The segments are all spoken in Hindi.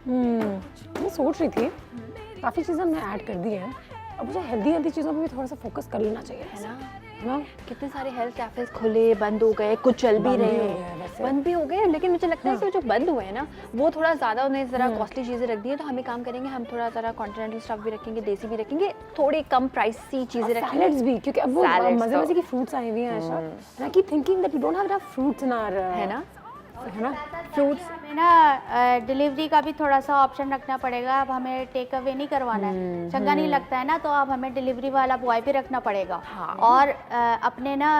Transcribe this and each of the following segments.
मैं सोच रही थी काफ़ी चीज़ें हमने ऐड कर दी हैं, अब मुझे हेल्दी चीज़ों पे भी थोड़ा सा फोकस कर लेना चाहिए, है ना? ना? कितने सारे हेल्थ कैफेज खुले, बंद हो गए, कुछ चल भी रहे हैं, बंद भी हो गए, लेकिन मुझे लगता है कि जो बंद हुए हैं ना वो थोड़ा ज़्यादा उन्हें ज़रा कॉस्टली चीज़ें रख दी हैं, तो हमें काम करेंगे, हम थोड़ा ज़रा कॉन्टिनेंटल स्टफ भी रखेंगे, देसी भी रखेंगे, थोड़ी कम प्राइसी चीज़ें रखेंगे, सैलेड्स भी, क्योंकि अब वो Salads मज़े तो- मज़े की फ्रूट्स आई हुई हैं Ayesha, and I keep thinking that we don't have enough fruits in our है ना? फ्रूट्स। हमें ना डिलीवरी का भी थोड़ा सा ऑप्शन रखना पड़ेगा। अब हमें टेक अवे नहीं करवाना है, चंगा नहीं लगता है ना, तो अब हमें डिलीवरी वाला बॉय भी रखना पड़ेगा। हाँ। और अपने ना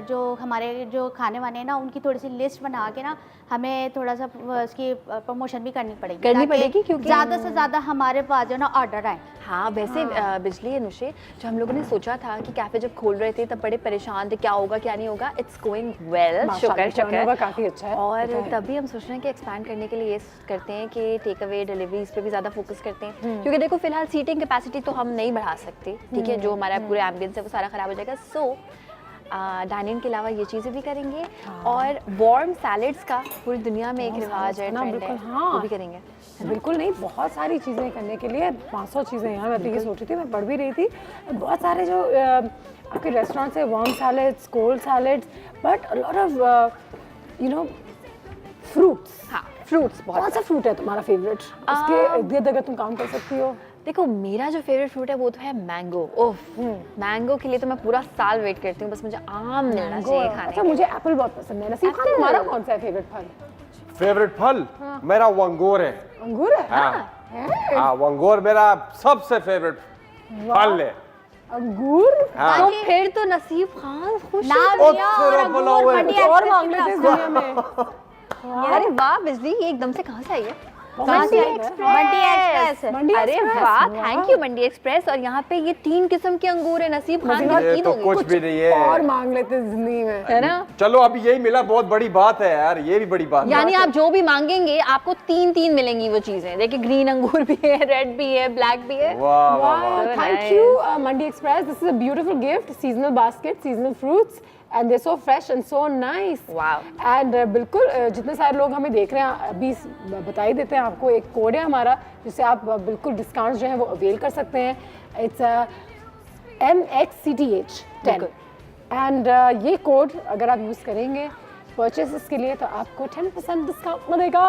जो हमारे जो खाने वाने हैं ना उनकी थोड़ी सी लिस्ट बना के ना हमें थोड़ा सा उसकी प्रमोशन भी करनी पड़ेगी क्योंकि ज़्यादा से ज़्यादा हमारे पास जो ना ऑर्डर आए। हाँ वैसे बिजली अनुषे, जो हम लोगों ने सोचा था कि कैफे जब खोल रहे थे तब बड़े परेशान थे क्या होगा क्या नहीं होगा, इट्स गोइंग वेल, शुक्र काफ़ी अच्छा है। और तभी हम सोच रहे हैं कि एक्सपैंड करने के लिए ये करते हैं कि टेक अवे डिलीवरीज पे भी ज़्यादा फोकस करते हैं, क्योंकि देखो फिलहाल सीटिंग कैपेसिटी तो हम नहीं बढ़ा सकते, ठीक है, जो हमारा पूरा एम्बियंस है वो सारा ख़राब हो जाएगा, सो डाइनिंग के अलावा ये चीज़ें भी करेंगे। और वार्म सैलेड्स का पूरी दुनिया में एक रिवाज है, ट्रेंड है, वो भी करेंगे। बिल्कुल नहीं, बहुत सारी चीज़ें करने के लिए 500 चीज़ें यार, मैं तो ये सोच रही थी, मैं पढ़ भी रही थी, बहुत सारे जो आपके रेस्टोरेंट्स है, warm salads, cold salads, but a lot of you know fruits. हाँ फ्रूट्स बहुत। कौन सा फ्रूट है तुम्हारा फेवरेट, उसके इर्द-गिर्द अगर तुम काम कर सकती हो? देखो मेरा जो फेवरेट फ्रूट है वो तो है मैंगो। ओह मैंगो के लिए तो मैं पूरा साल वेट करती हूँ, बस मुझे आम मिलना चाहिए खाने अच्छा, के मुझे एप्पल बहुत पसंद है। नसीब खान, तुम्हारा कौन सा है फेवरेट फल? फेवरेट फल मेरा वंगूर है। अंगूर है? हाँ वंगूर मेरा सबसे फेवरेट फल है। अंगूर? तो फिर तो नसीब खान खुश नाम ओ, लिया और तेरा अंगूर भला हुआ। मंडी और एक्सप्रेस मांग की लेते इस तरफ। दुनिया में। अरे वाह बिजली, ये एकदम से कहाँ से आई है? कहाँ से आई है? मंडी एक्सप्रेस। मंडी अरे एक्सप्रेस, वाह, वाह। Thank you Mandi express. और यहाँ पे ये 3 किस्म के अंगूर है, नसीब खान की ये ईद तो होगी। कुछ भी नहीं है। और मांग लेते हैं जिंदगी में, है ना? चलो अभी यही मिला, बहुत बड़ी बात है यार, ये भी बड़ी बात है। यानी आप जो भी मांगेंगे आपको 3 मिलेंगी वो चीजें। देखिए ग्रीन अंगूर भी है, रेड भी है, ब्लैक भी है। वाह वाह वाह। So Thank nice. you, Mandi Express. This is a beautiful gift. Seasonal basket, seasonal fruits, and they're so fresh and so nice. Wow. And बिल्कुल जितने सारे लोग हमें देख रहे हैं अभी बता ही देते हैं आपको, एक कोड है हमारा जिससे आप बिल्कुल डिस्काउंट जो है वो अवेल कर सकते हैं। It's MXCTH 10. एंड ये कोड अगर आप यूज़ करेंगे परचेसेस के लिए तो आपको 10% डिस्काउंट मिलेगा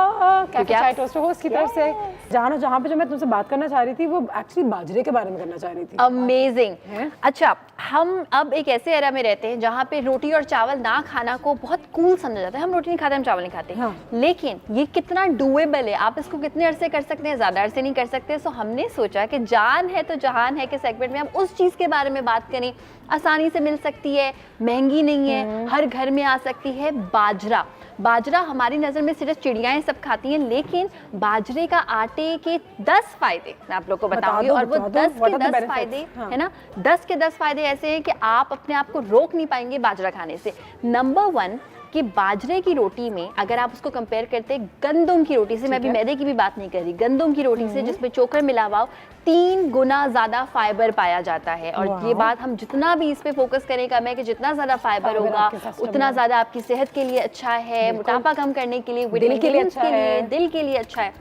कैफे चाय टोस्टर होस्ट की तरफ से। जहाँ पे जो मैं तुमसे बात करना चाह रही थी वो एक्चुअली बाजरे के बारे में करना चाह रही थी। अमेजिंग। अच्छा, हम अब एक ऐसे एरा में रहते हैं जहाँ पे रोटी और चावल ना खाना को बहुत कूल समझा जाता है। हम रोटी नहीं खाते, हम चावल नहीं खाते। हाँ। लेकिन ये कितना डूएबल है, आप इसको कितने अरसे कर सकते हैं, ज़्यादा अरसे नहीं कर सकते। सो हमने सोचा कि जान है तो जहान है के सेगमेंट में हम उस चीज़ के बारे में बात करें, आसानी से मिल सकती है, महंगी नहीं है, हर घर में आ सकती है। बाजरा। बाजरा हमारी नज़र में सिर्फ चिड़ियाएं सब खाती हैं, लेकिन बाजरे का आटे के 10 फायदे मैं आप लोग को बताऊंगी। और वो 10 के 10 फायदे है ना, 10 के 10 फायदे ऐसे हैं कि आप अपने आप को रोक नहीं पाएंगे बाजरा खाने से। नंबर 1 कि बाजरे की रोटी में अगर आप उसको कंपेयर करते हैं गंदम की रोटी से, मैं अभी मैदे की भी बात नहीं कर रही, गंदम की रोटी से जिसमें चोकर मिला हुआ हो, 3 गुना ज़्यादा फाइबर पाया जाता है। और ये बात हम जितना भी इस पे फोकस करें कम है कि जितना ज़्यादा फाइबर होगा उतना ज़्यादा आपकी सेहत के लिए अच्छा है, मोटापा कम करने के लिए, दिल के लिए अच्छा है, दिल के लिए अच्छा है।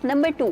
नंबर 2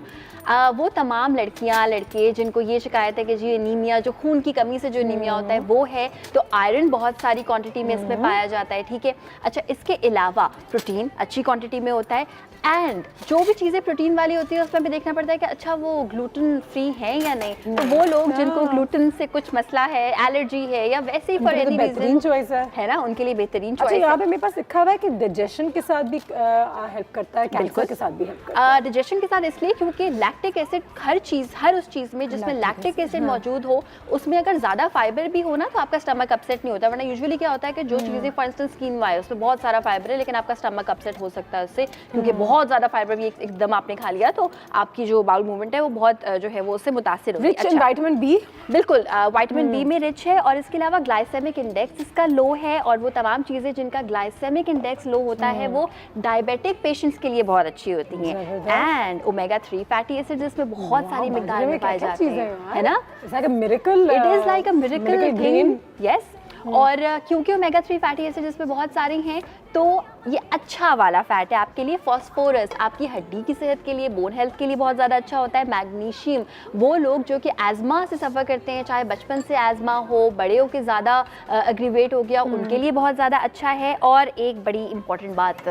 वो तमाम लड़कियां लड़के जिनको ये शिकायत है कि जी एनीमिया, जो खून की कमी से जो एनीमिया होता है वो है, तो आयरन बहुत सारी क्वांटिटी में इसमें पाया जाता है, ठीक है। अच्छा, इसके अलावा प्रोटीन अच्छी क्वांटिटी में होता है। एंड जो भी चीज़ें प्रोटीन वाली होती है उसमें भी देखना पड़ता है कि अच्छा वो ग्लूटेन फ्री है या नहीं। तो वो लोग जिनको ग्लूटेन से कुछ मसला है, एलर्जी है या वैसे ही फॉर एनी बेहतरीन चॉइस है ना, उनके लिए बेहतरीन अच्छा, चॉइस यहाँ है। पे मेरे पास लिखा हुआ है कि डाइजेशन के साथ भी हेल्प करता है, कैंसर के साथ भी हेल्प करता है। डाइजेशन के साथ इसलिए क्योंकि लैक्टिक एसिड हर उस चीज़ में जिसमें लैक्टिक एसिड मौजूद हो, उसमें अगर ज़्यादा फाइबर भी हो ना तो आपका स्टमक अपसेट नहीं होता। वरना यूजुअली क्या होता है कि जो चीज़ें फॉर इंस्टेंस कीनवा है उसमें बहुत सारा फाइबर है, लेकिन आपका स्टमक अपसेट हो सकता है उससे, क्योंकि बहुत ज़्यादा फाइबर भी एकदम आपने खा लिया तो आपकी जो बाउल मूवमेंट है वो बहुत जो है वो उससे मुतासिर होगी। रिच इन विटामिन बी, बिल्कुल विटामिन बी में रिच है। और इसके अलावा ग्लाइसेमिक इंडेक्स इसका लो है, और वो तमाम चीज़ें जिनका ग्लाइसेमिक इंडेक्स लो होता है वो डायबिटिक पेशेंट्स के लिए बहुत अच्छी होती हैं। एंड ओमेगा 3 फैटी एसिड्स इसमें बहुत सारी मिकदार में पाए जाते हैं, है ना। It's like a miracle, It is like a miracle thing. green. Yes. और क्योंकि ओमेगा 3 फैटी एसिड इसमें बहुत सारे हैं तो ये अच्छा वाला फैट है आपके लिए। फॉस्फोरस आपकी हड्डी की सेहत के लिए, बोन हेल्थ के लिए बहुत ज़्यादा अच्छा होता है। मैग्नीशियम वो लोग जो कि एज़मा से सफ़र करते हैं, चाहे बचपन से एज़मा हो, बड़े हो के ज़्यादा एग्रीवेट हो गया, उनके लिए बहुत ज़्यादा अच्छा है। और एक बड़ी इंपॉर्टेंट बात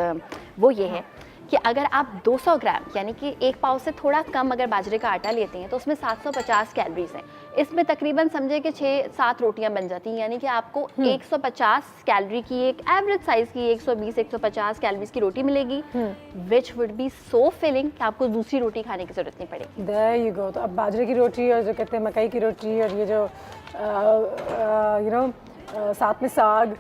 वो ये है कि अगर आप 200 ग्राम यानी कि एक पाव से थोड़ा कम अगर बाजरे का आटा लेते हैं तो उसमें 750 कैलोरीज हैं। इसमें तकरीबन समझे कि 6-7 रोटियां बन जाती हैं, यानी कि आपको 150 कैलोरी की एक एवरेज साइज की 120-150 कैलोरीज की रोटी मिलेगी, which would be so filling कि आपको दूसरी रोटी खाने की जरूरत नहीं पड़ेगी। There you go। तो अब बाजरे की रोटी और जो कहते हैं मकई की रोटी और ये जो साथ में साग,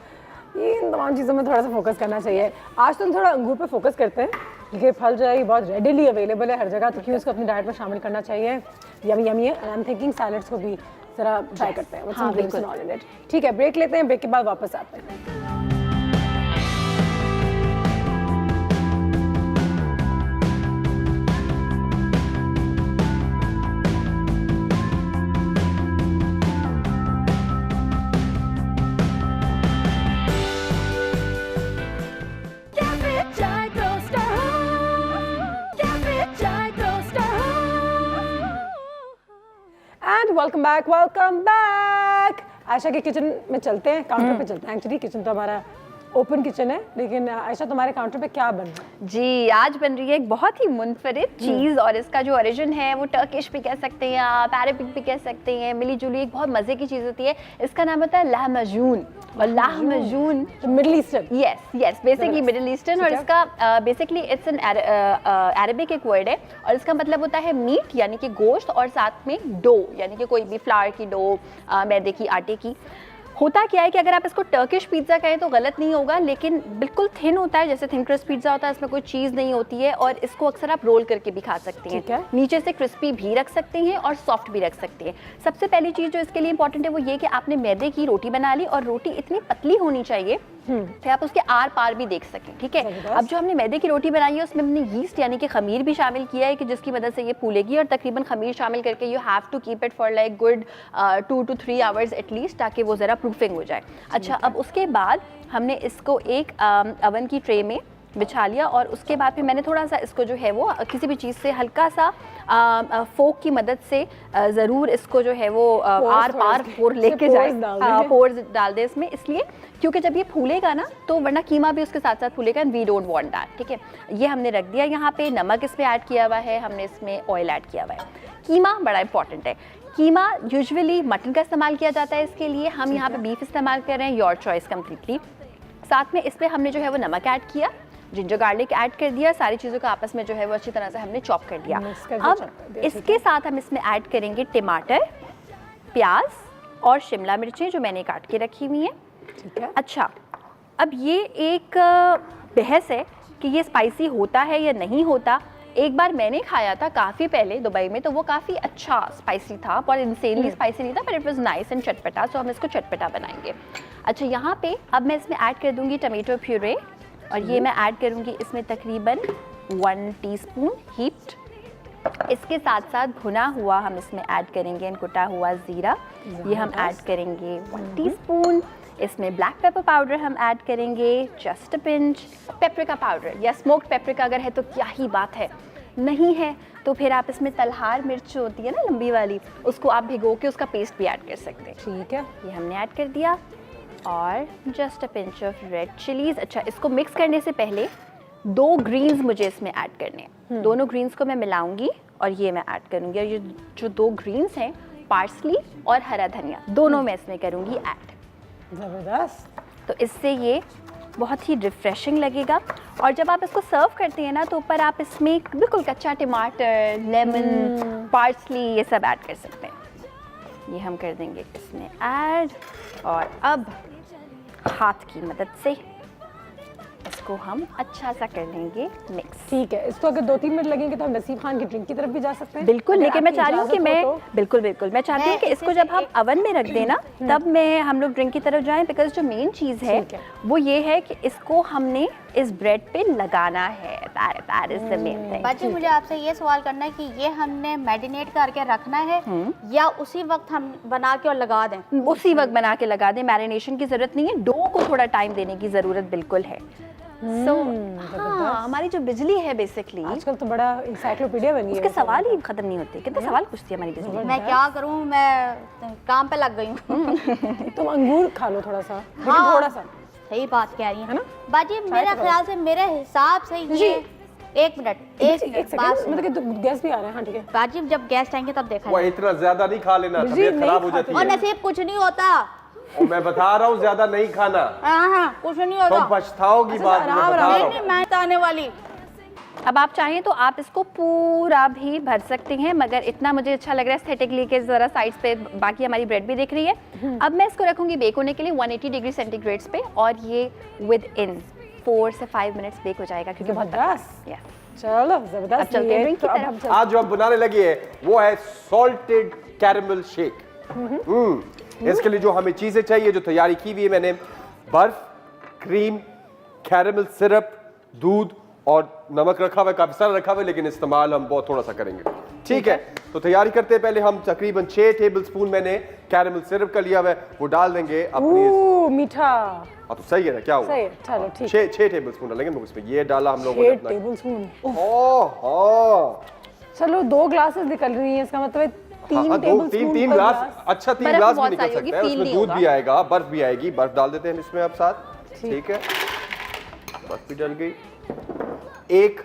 ये इन तमाम चीज़ों में थोड़ा सा फोकस करना चाहिए। आज तो हम थोड़ा अंगूर पे फोकस करते हैं, ये फल जो है ये बहुत रेडिली अवेलेबल है हर जगह, तो क्यों इसको अपनी डाइट में शामिल करना चाहिए। यमी यमी है। आई एम थिंकिंग सैलड्स को भी ज़रा ट्राई करते हैं। हाँ, बिल्कुल। ठीक है, ब्रेक लेते हैं, ब्रेक के बाद वापस आते हैं। And welcome back. आयशा के किचन में चलते हैं, काउंटर पे चलते हैं। एक्चुअली किचन तो हमारा ओपन किचन है, लेकिन आयशा तुम्हारे काउंटर पे क्या बन रहा है? जी, आज बन रही है एक बहुत ही मुनफरिद चीज़ और इसका जो ओरिजिन है वो टर्किश भी कह सकते हैं आप, अरेबिक भी कह सकते हैं, मिली जुली एक बहुत मज़े की चीज़ होती है। इसका नाम होता है lahmacun। और lahmacun middle eastern. Yes basically middle eastern. और इसका बेसिकली इट्स एन अरेबिक एक वर्ड है और इसका मतलब होता है मीट यानी कि गोश्त और साथ में डो यानी कि कोई भी फ्लावर की डो, मैदे की, आटे की। होता क्या है कि अगर आप इसको टर्किश पिज़्ज़ा कहें तो गलत नहीं होगा, लेकिन बिल्कुल थिन होता है, जैसे थिन क्रस्ट पिज़्ज़ा होता है, इसमें कोई चीज़ नहीं होती है और इसको अक्सर आप रोल करके भी खा सकते हैं। नीचे से क्रिस्पी भी रख सकते हैं और सॉफ्ट भी रख सकते हैं। सबसे पहली चीज़ जो इसके लिए इंपॉर्टेंट है वो ये कि आपने मैदे की रोटी बना ली और रोटी इतनी पतली होनी चाहिए कि आप उसके आर पार भी देख सकें। ठीक है, अब जो हमने मैदे की रोटी बनाई है उसमें हमने यीस्ट यानी कि खमीर भी शामिल किया है कि जिसकी मदद से ये फूलेगी और तकरीबन खमीर शामिल करके you have to keep it for like good 2 to 3 hours at least, ताकि वो ज़रा प्रूफिंग हो जाए। अच्छा, अब उसके बाद हमने इसको एक अवन की ट्रे में बिछा लिया और उसके बाद फिर मैंने थोड़ा सा इसको जो है वो किसी भी चीज़ से हल्का सा फोक की मदद से ज़रूर इसको जो है वो आर पार पोर लेके जाए, पोर्स डाल दे इसमें, इसलिए क्योंकि जब ये फूलेगा ना तो वरना कीमा भी उसके साथ साथ फूलेगा and we don't want that. ठीक है, ये हमने रख दिया यहाँ पे। नमक इसमें ऐड किया हुआ है, हमने इसमें ऑयल ऐड किया हुआ है। कीमा बड़ा इंपॉर्टेंट है। कीमा यूजुअली मटन का इस्तेमाल किया जाता है, इसके लिए हम यहाँ पे बीफ इस्तेमाल कर रहे हैं, योर चॉइस कम्प्लीटली। साथ में इस पर हमने जो है वो नमक ऐड किया, जिंजर गार्लिक ऐड कर दिया, सारी चीज़ों को आपस में जो है वो अच्छी तरह से हमने चॉप कर दिया। अब इसके साथ हम इसमें ऐड करेंगे टमाटर, प्याज और शिमला मिर्चें जो मैंने काट के रखी हुई हैं। ठीक है। अच्छा, अब ये एक बहस है कि ये स्पाइसी होता है या नहीं होता। एक बार मैंने खाया था काफ़ी पहले दुबई में, तो वो काफ़ी अच्छा स्पाइसी था, पर इंसेनली स्पाइसी नहीं था, पर इट वाज नाइस एंड चटपटा, सो हम इसको चटपटा बनाएंगे। अच्छा, यहाँ पे अब मैं इसमें ऐड कर दूँगी टमेटो प्यूरे और ये मैं ऐड करूँगी इसमें तकरीबन 1 टीस्पून हीप्ड। इसके साथ साथ भुना हुआ हम इसमें ऐड करेंगे कुटा हुआ ज़ीरा, ये हम ऐड करेंगे 1 टीस्पून। इसमें ब्लैक पेपर पाउडर हम ऐड करेंगे just a pinch. Paprika powder या स्मोक्ड पेपरिका अगर है तो क्या ही बात है, नहीं है तो फिर आप इसमें तलहार मिर्च होती है ना लंबी वाली, उसको आप भिगो के उसका पेस्ट भी ऐड कर सकते हैं। ठीक है, ये हमने ऐड कर दिया और just a pinch of red chillies. अच्छा, इसको मिक्स करने से पहले 2 ग्रीन्स मुझे इसमें ऐड करने हैं। दोनों ग्रीन्स को मैं मिलाऊंगी और ये मैं ऐड करूंगी, और ये जो 2 ग्रीन्स हैं पार्सली और हरा धनिया दोनों मैं इसमें करूंगी ऐड। ज़बरदस्त। तो इससे ये बहुत ही रिफ्रेशिंग लगेगा। और जब आप इसको सर्व करते हैं ना तो ऊपर आप इसमें बिल्कुल कच्चा टमाटर, लेमन, पार्सली ये सब ऐड कर सकते हैं। ये हम कर देंगे इसमें ऐड और अब हाथ की मदद से इसको हम अच्छा सा कर लेंगे मिक्स। ठीक है, इसको अगर 2-3 मिनट लगेंगे तो हम नसीब खान की ड्रिंक की तरफ भी जा सकते हैं। बिल्कुल, लेकिन मैं चाह रही हूँ कि मैं बिल्कुल मैं चाहती हूँ कि इसको जब हम अवन में रख देना तब मैं हम लोग ड्रिंक की तरफ जाएं, बिकॉज जो मेन चीज़ है वो ये है कि इसको हमने इस ब्रेड पे लगाना है। That is the main thing. बाजी मुझे आपसे ये सवाल करना है कि ये हमने मैरिनेट करके रखना है या उसी वक्त हम बना के और लगा दें? उसी वक्त बना के लगा दें, मैरिनेशन की जरूरत नहीं है, डो को थोड़ा टाइम देने की जरूरत बिल्कुल है। सो हाँ, हमारी जो बिजली है बेसिकली आजकल तो बड़ा इंसाइक्लोपीडिया बनी है। उसके सवाल ही खत्म नहीं होते। कितने सवाल पूछती है हमारी बिजली। मैं क्या करूं, मैं काम पे लग गई हूँ। तुम अंगूर खा लो थोड़ा सा, लेकिन हाँ। थोड़ा सा। सही बात कह रही है है ना? बाजी। मेरे ख्याल से, मेरे हिसाब से ये एक मिनट, एक एक सेकंड, बात मतलब कि गैस भी आ रहा है। हाँ ठीक है। बाजी, जब गेस्ट आएंगे तब देखा वो जाएगा। इतना ज्यादा नहीं खा लेना, बिल्कुल तबीयत नहीं खराब हो खाते। जाती और है। नसीब कुछ नहीं होता। और मैं बता रहा हूँ ज्यादा नहीं खाना, हाँ, कुछ नहीं होता। तुम पछताओगी अच्छा, बाद में, आराम, बता आराम। रहा नहीं हूँ। नहीं, मैं तो आने वाली। अब आप चाहें तो आप इसको पूरा भी भर सकते हैं, मगर इतना मुझे अच्छा लग रहा है एस्थेटिकली के जरा साइड्स पे बाकी हमारी ब्रेड भी दिख रही है। अब मैं इसको रखूंगी बेक होने के लिए 180 डिग्री सेंटीग्रेड्स पे, और ये विद इन 4 से 5 मिनट्स बेक हो जाएगा क्योंकि बहुत जबरदस्त। Yes. चलो अब जबरदस्त। चलते हैं ड्रिंक की तो अब तरफ। हम चलते आज जो हम बनाने लगे हैं वो है सॉल्टेड कैरेमल शेक। इसके लिए जो हमें चीजें चाहिए, जो तैयारी की हुई है मैंने, बर्फ, क्रीम, कैरेमल सिरप, दूध और नमक रखा हुआ है, काफी सारा रखा हुआ है, लेकिन इस्तेमाल हम बहुत थोड़ा सा करेंगे। ठीक है, तो तैयारी करते हैं। पहले हम तकरीबन 6 टेबलस्पून मैंने कैरेमल सिरप का लिया हुआ है, वो डाल देंगे अपनी। मीठा। हाँ तो सही है ना, क्या हुआ? सही है, चलो ठीक। 6 टेबलस्पून डालेंगे उसमें। ये डाला हम लोगों ने 6 अपना। टेबलस्पून। ओह, चलो 2 ग्लासेस निकल रही हैं, इसका मतलब है 3 हाँ, टेबलस्पून तीन पर ग्लास। अच्छा, 3 बर्फ ग्लास भी बहुत निकल सारी होगी, सकता है, फील उसमें नहीं दूध होगा। भी आएगा, बर्फ भी आएगी। बर्फ डाल देते हैं इसमें अब साथ। ठीक है, बर्फ भी डल गई। 1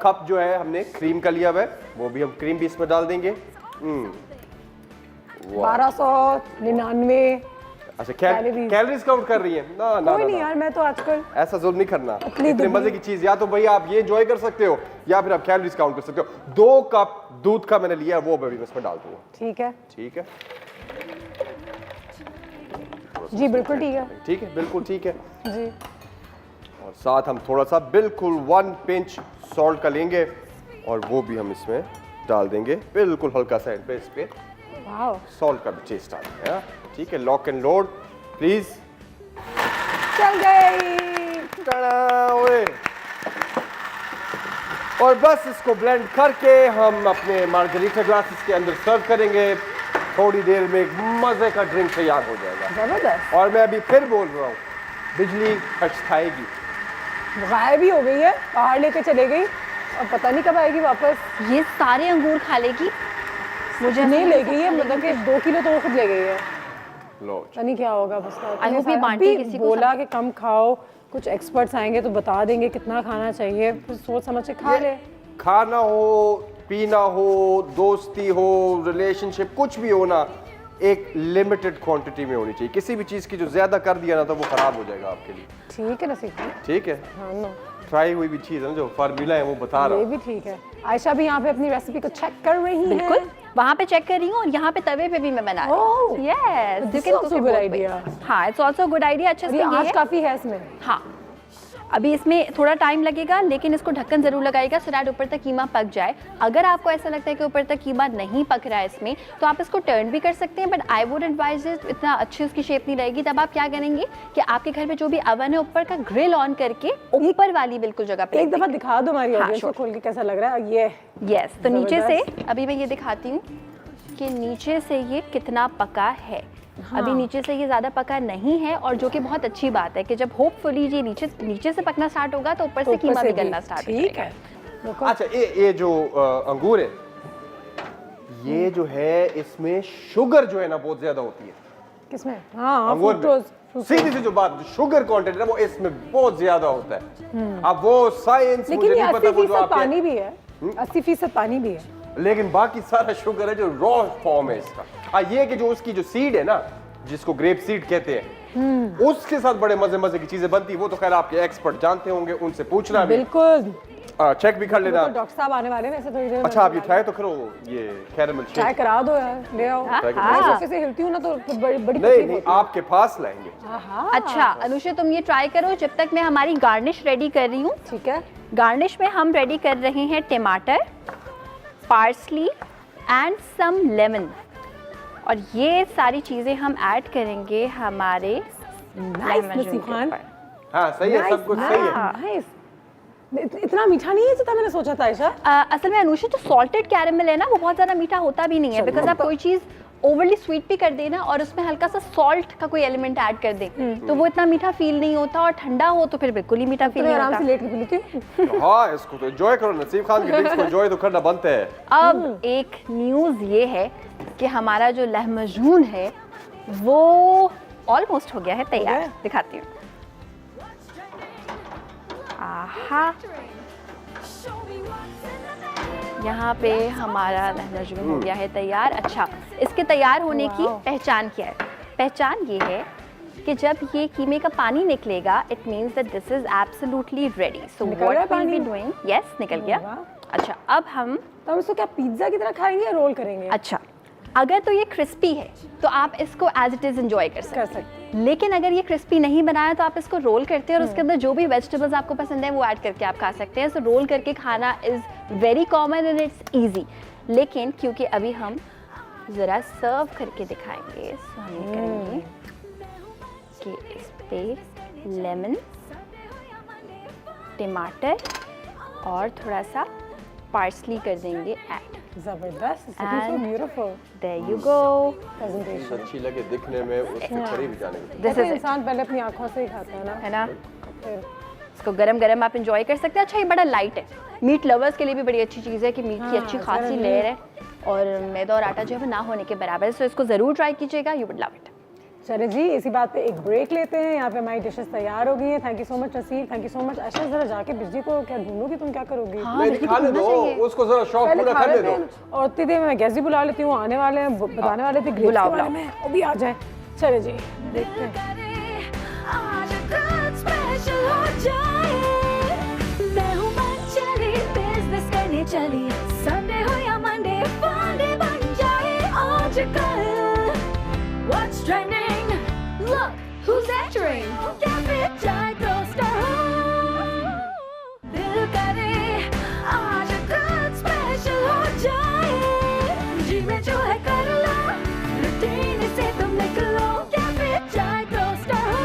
कप जो है हमने क्रीम का लिया हुआ है, वो भी हम क्रीम भी इसमें डाल देंगे। 1299। अच्छा, Calories। कैलोरीज काउंट कर रही है ना? ना कोई ना, नहीं ना। यार, मैं तो आजकल ऐसा जुल्म नहीं करना। इतनी इतने दुबली- मजे की चीज या तो भाई आप ये एंजॉय कर सकते हो, या फिर आप कैलोरीज काउंट कर सकते हो। 2 कप दूध का मैंने लिया है, वो भी मैं इसमें डाल दूंगा। ठीक है। ठीक है, जी बिल्कुल ठीक है। ठीक है, बिल्कुल ठीक है। जी और साथ हम थोड़ा सा बिल्कुल 1 पिंच सॉल्ट का लेंगे, और वो भी हम इसमें डाल देंगे, बिल्कुल हल्का सा इस पे वाओ, सॉल्ट का भी टेस्ट आ रहा है। ठीक है, लॉक एंड लोड प्लीज। चल गई। टाड़ा, ओए। और बस इसको ब्लेंड करके हम अपने मार्गरीटा ग्लासेस के अंदर सर्व करेंगे। थोड़ी देर में एक मजे का ड्रिंक तैयार हो जाएगा। जबरदस्त। और मैं अभी फिर बोल रहा हूँ, बिजली खचकाएगी। गायब ही हो गई है, बाहर लेके चले गई, और पता नहीं कब आएगी वापस। ये सारे अंगूर खा लेगी। मुझे नहीं ले गई है, मतलब कि 2 किलो तो वो खुद ले गई है। लो, पता नहीं क्या होगा उसका। I hope ये बांटे अभी किसी को बोला कि कम खाओ, कुछ एक्सपर्ट्स आएंगे तो बता देंगे कितना खाना चाहिए, फिर सोच समझ के खा ले। खाना हो, पीना हो, दोस्ती हो, रिलेशनशिप, कुछ भी हो ना, एक लिमिटेड क्वांटिटी में होनी चाहिए। किसी भी चीज़ की जो ज़्यादा कर दिया ना, तो वो ख़राब हो जाएगा आपके लिए। ठीक है नसीब भाई। ठीक है, हाँ नो, ट्राई हुई भी चीज़ है ना, जो फार्मूला है वो बता रहा ये हूँ। भी ठीक है। आयशा भी यहाँ पे अपनी रेसिपी को चेक कर रही है। बिल्कुल, वहाँ पे चेक कर रही हूँ, और यहाँ पे तवे पे भी मैं बना रही Oh, हूँ। Yes, this is also a good idea. हाँ, इट्स आल्सो गुड आइडिया। अच्छा और इसमें ये ये आज है, काफी है इसमें। हाँ अभी इसमें थोड़ा टाइम लगेगा, लेकिन इसको ढक्कन जरूर लगाएगा सो दैट ऊपर तक कीमा पक जाए। अगर आपको ऐसा लगता है कि ऊपर तक कीमा नहीं पक रहा है इसमें, तो आप इसको टर्न भी कर सकते हैं, but I would advise it, इतना अच्छी उसकी शेप नहीं रहेगी। तब आप क्या करेंगे कि आपके घर में जो भी अवन है, ऊपर का ग्रिल ऑन करके ऊपर वाली बिल्कुल जगह पे एक दफा दिखा दो हमारी हाँ, ऑडियंस को sure. खोल के कैसा लग रहा है ये। यस, तो नीचे से जबरदस्त। अभी मैं ये दिखाती हूँ कि नीचे से ये कितना पका है। अभी नीचे से ये ज़्यादा पका नहीं है, और जो कि बहुत अच्छी बात है कि जब होपफुली ये नीचे से पकना स्टार्ट होगा तो ऊपर से कीमा भी गलना स्टार्ट हो ठीक जाएगा। है। देखो, अच्छा, ये जो अंगूर है, ये जो है इसमें शुगर जो है ना बहुत ज्यादा होती है। किसमें? हाँ, अंगूर में फ्रुक्टोज। सीधी सी जो बात, शुगर कंटेंट है वो इसमें बहुत ज्यादा होता है। अब वो साइंस मुझे लेकिन ये नहीं पता, वो जो 80% आपके, पानी भी है। 80% पानी भी है। लेकिन बाकी सारा शुगर है जो रॉ फॉर्म है इसका। ये कि जो उसकी जो सीड है ना, जिसको ग्रेप सीड कहते हैं, उसके साथ बड़े मजे मजे की चीजें बनती है। वो तो खैर आपके एक्सपर्ट जानते होंगे, उनसे पूछना भी, बिल्कुल। चेक भी कर लेना। तो डॉक्टर साहब आने वाले हैं वैसे थोड़ी देर में। अच्छा, आप ये ट्राई तो करो, ये कैरेमल ट्राई शेक। करा दो यार, ले आओ। Try करो। मैं सोफे से हिलती हूँ ना तो बड़ी बड़ी नहीं तकलीफ नहीं, होती है। आपके पास लाएंगे। हाँ, अच्छा अनुषा, तुम ये ट्राई करो जब तक मैं हमारी गार्निश रेडी कर रही हूँ। ठीक है। गार्निश में हम रेडी कर रहे हैं टमाटर, पार्सली एंड सम लेमन, और ये सारी चीज़ें हम ऐड करेंगे हमारे नाइस लेमन नसीब खान। हाँ सही है, सब कुछ सही है। नाइस। इतना मीठा नहीं है जितना मैंने सोचा था आयशा। असल में अनुषा जो सॉल्टेड कैरेमल है ना वो बहुत ज़्यादा मीठा होता भी नहीं है, बिकॉज आप कोई चीज़ ओवरली स्वीट भी कर देना और उसमें हल्का सा सॉल्ट का कोई एलिमेंट ऐड कर दें तो वो इतना मीठा फील नहीं होता, और ठंडा हो तो फिर बिल्कुल ही मीठा फील नहीं आराम से होता। लेट के पी लेती हूँ। हाँ, इसको तो एंजॉय करो, नसीब खान की ड्रिंक्स को एंजॉय तो करना बनता है। अब एक न्यूज़ ये है कि हमारा जो लहमजून है वो ऑलमोस्ट हो गया है तैयार, दिखाती हूँ। आहा, यहाँ पे हमारा लहमजून हो गया है तैयार। अच्छा, इसके तैयार होने की पहचान क्या है? पहचान ये है कि जब ये कीमे का पानी निकलेगा it means that this is absolutely ready. So निकल रहा है what will be pani? Doing, yes निकल गया। वाह। अच्छा, अब हम तो हम इसको क्या पिज्जा की तरह खाएंगे या रोल करेंगे? अच्छा, अगर तो ये क्रिस्पी है तो आप इसको एज इट इज एंजॉय कर सकते हैं, लेकिन अगर ये क्रिस्पी नहीं बनाया तो आप इसको रोल करते हैं और उसके अंदर जो भी वेजिटेबल्स आपको पसंद है वो ऐड करके आप खा सकते हैं। सो रोल करके खाना is very common and it's easy, लेकिन क्योंकि अभी हम ज़रा सर्व करके दिखाएंगे सो हम ये करेंगे कि इस पे लेमन, टमाटर और थोड़ा सा पार्सली कर देंगे ऐड। जबरदस्त, And- beautiful there you go, presentation. अच्छी लगे दिखने में, उसके करीब जाने में। दिस तो इज इट, इंसान पहले अपनी आंखों से ही खाता है ना, है ना? फिर इसको गरम गरम आप इंजॉय कर सकते हैं। अच्छा, ये बड़ा लाइट है, मीट लवर्स के लिए भी बड़ी अच्छी चीज़ है कि मीट की हाँ, अच्छी ज़रा खासी भी- लेयर है और मैदा और आटा जो है वो ना होने के बराबर है। सो इसको ज़रूर ट्राई कीजिएगा, यू वुड लव इट। चले जी, इसी बात पे एक ब्रेक लेते हैं। यहाँ पे हमारी डिशेस तैयार हो गई हैं। Thank you so much Naseer, thank you so much Ayesha. जरा जाके बिजली को क्या ढूंढोगी, तुम क्या करोगी? नहीं, खाने दो उसको, जरा शौक पहले पूरा खा करने लेते दो। हैं और उतनी देर में मैं गैस भी बुला लेती हूँ, आने वाले हैं, बताने वाले थे ग्रेप्स बुलाओ, के बारे बुलाओ। में, वो भी आ जाए। चले जी, देखते हैं। आज कुछ स्पेशल हो जाए, मैं हूँ मंचली, बिजनेस करने चली, संडे हो या मंडे फंडे बन जाए आजकल। What's trending? Look, who's entering? Cafe चाय टोस्टर हो, दिल करे आज कुछ स्पेशल हो जाए, जी में जो है कर लो, रूटीन से तुम निकलो, कैफे चाय टोस्टर हो।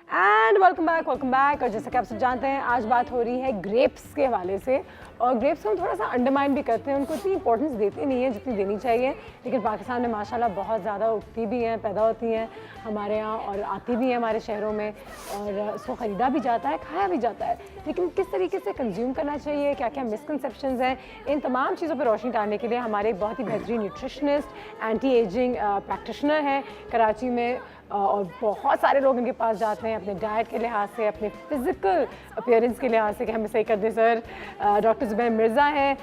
And welcome back. और जैसा कि आप सब जानते हैं आज बात हो रही है ग्रेप्स के हवाले से, और ग्रेप्स को हम थोड़ा सा अंडरमाइन भी करते हैं, उनको इतनी इंपॉर्टेंस देते नहीं है जितनी देनी चाहिए, लेकिन पाकिस्तान में माशाल्लाह बहुत ज़्यादा उगती भी हैं, पैदा होती हैं हमारे यहाँ और आती भी हैं हमारे शहरों में, और इसको ख़रीदा भी जाता है, खाया भी जाता है, लेकिन किस तरीके से कंज्यूम करना चाहिए, क्या क्या मिसकनसेप्शंस हैं, इन तमाम चीज़ों पर रोशनी डालने के लिए हमारे एक बहुत ही बेहतरीन न्यूट्रिशनिस्ट, एंटी एजिंग प्रैक्टिशनर हैं कराची में, और बहुत सारे लोग इनके पास जाते हैं अपने डाइट के लिहाज से, अपने फिज़िकल अपीयरेंस के लिहाज से कि हमें सही कर दें। सर डॉक्टर ज़ुबैर मिर्ज़ा हैं,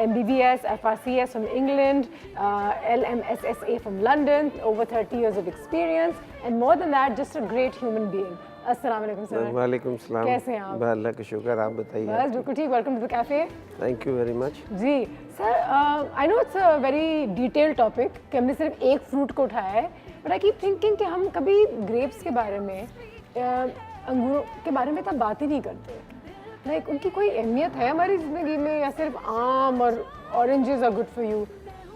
MBBS FRCS from England, LMSSA from London, over 30 years of experience and more than that just a great human being. अस्सलाम वालेकुम सर। वालेकुम सलाम। कैसे हैं आप? बस अल्लाह का शुक्र, आप बताइए। बस बिल्कुल ठीक। Welcome to the cafe. Thank you very much. जी sir, I know it's a very detailed topic कि हमने सिर्फ एक फ्रूट को उठाया है, बट आई कीप थिंकिंग कि हम कभी ग्रेप्स के बारे में, अंगूरों के बारे में इतना बात ही नहीं करते। लाइक उनकी कोई अहमियत है हमारी ज़िंदगी में, या सिर्फ आम और oranges are good for you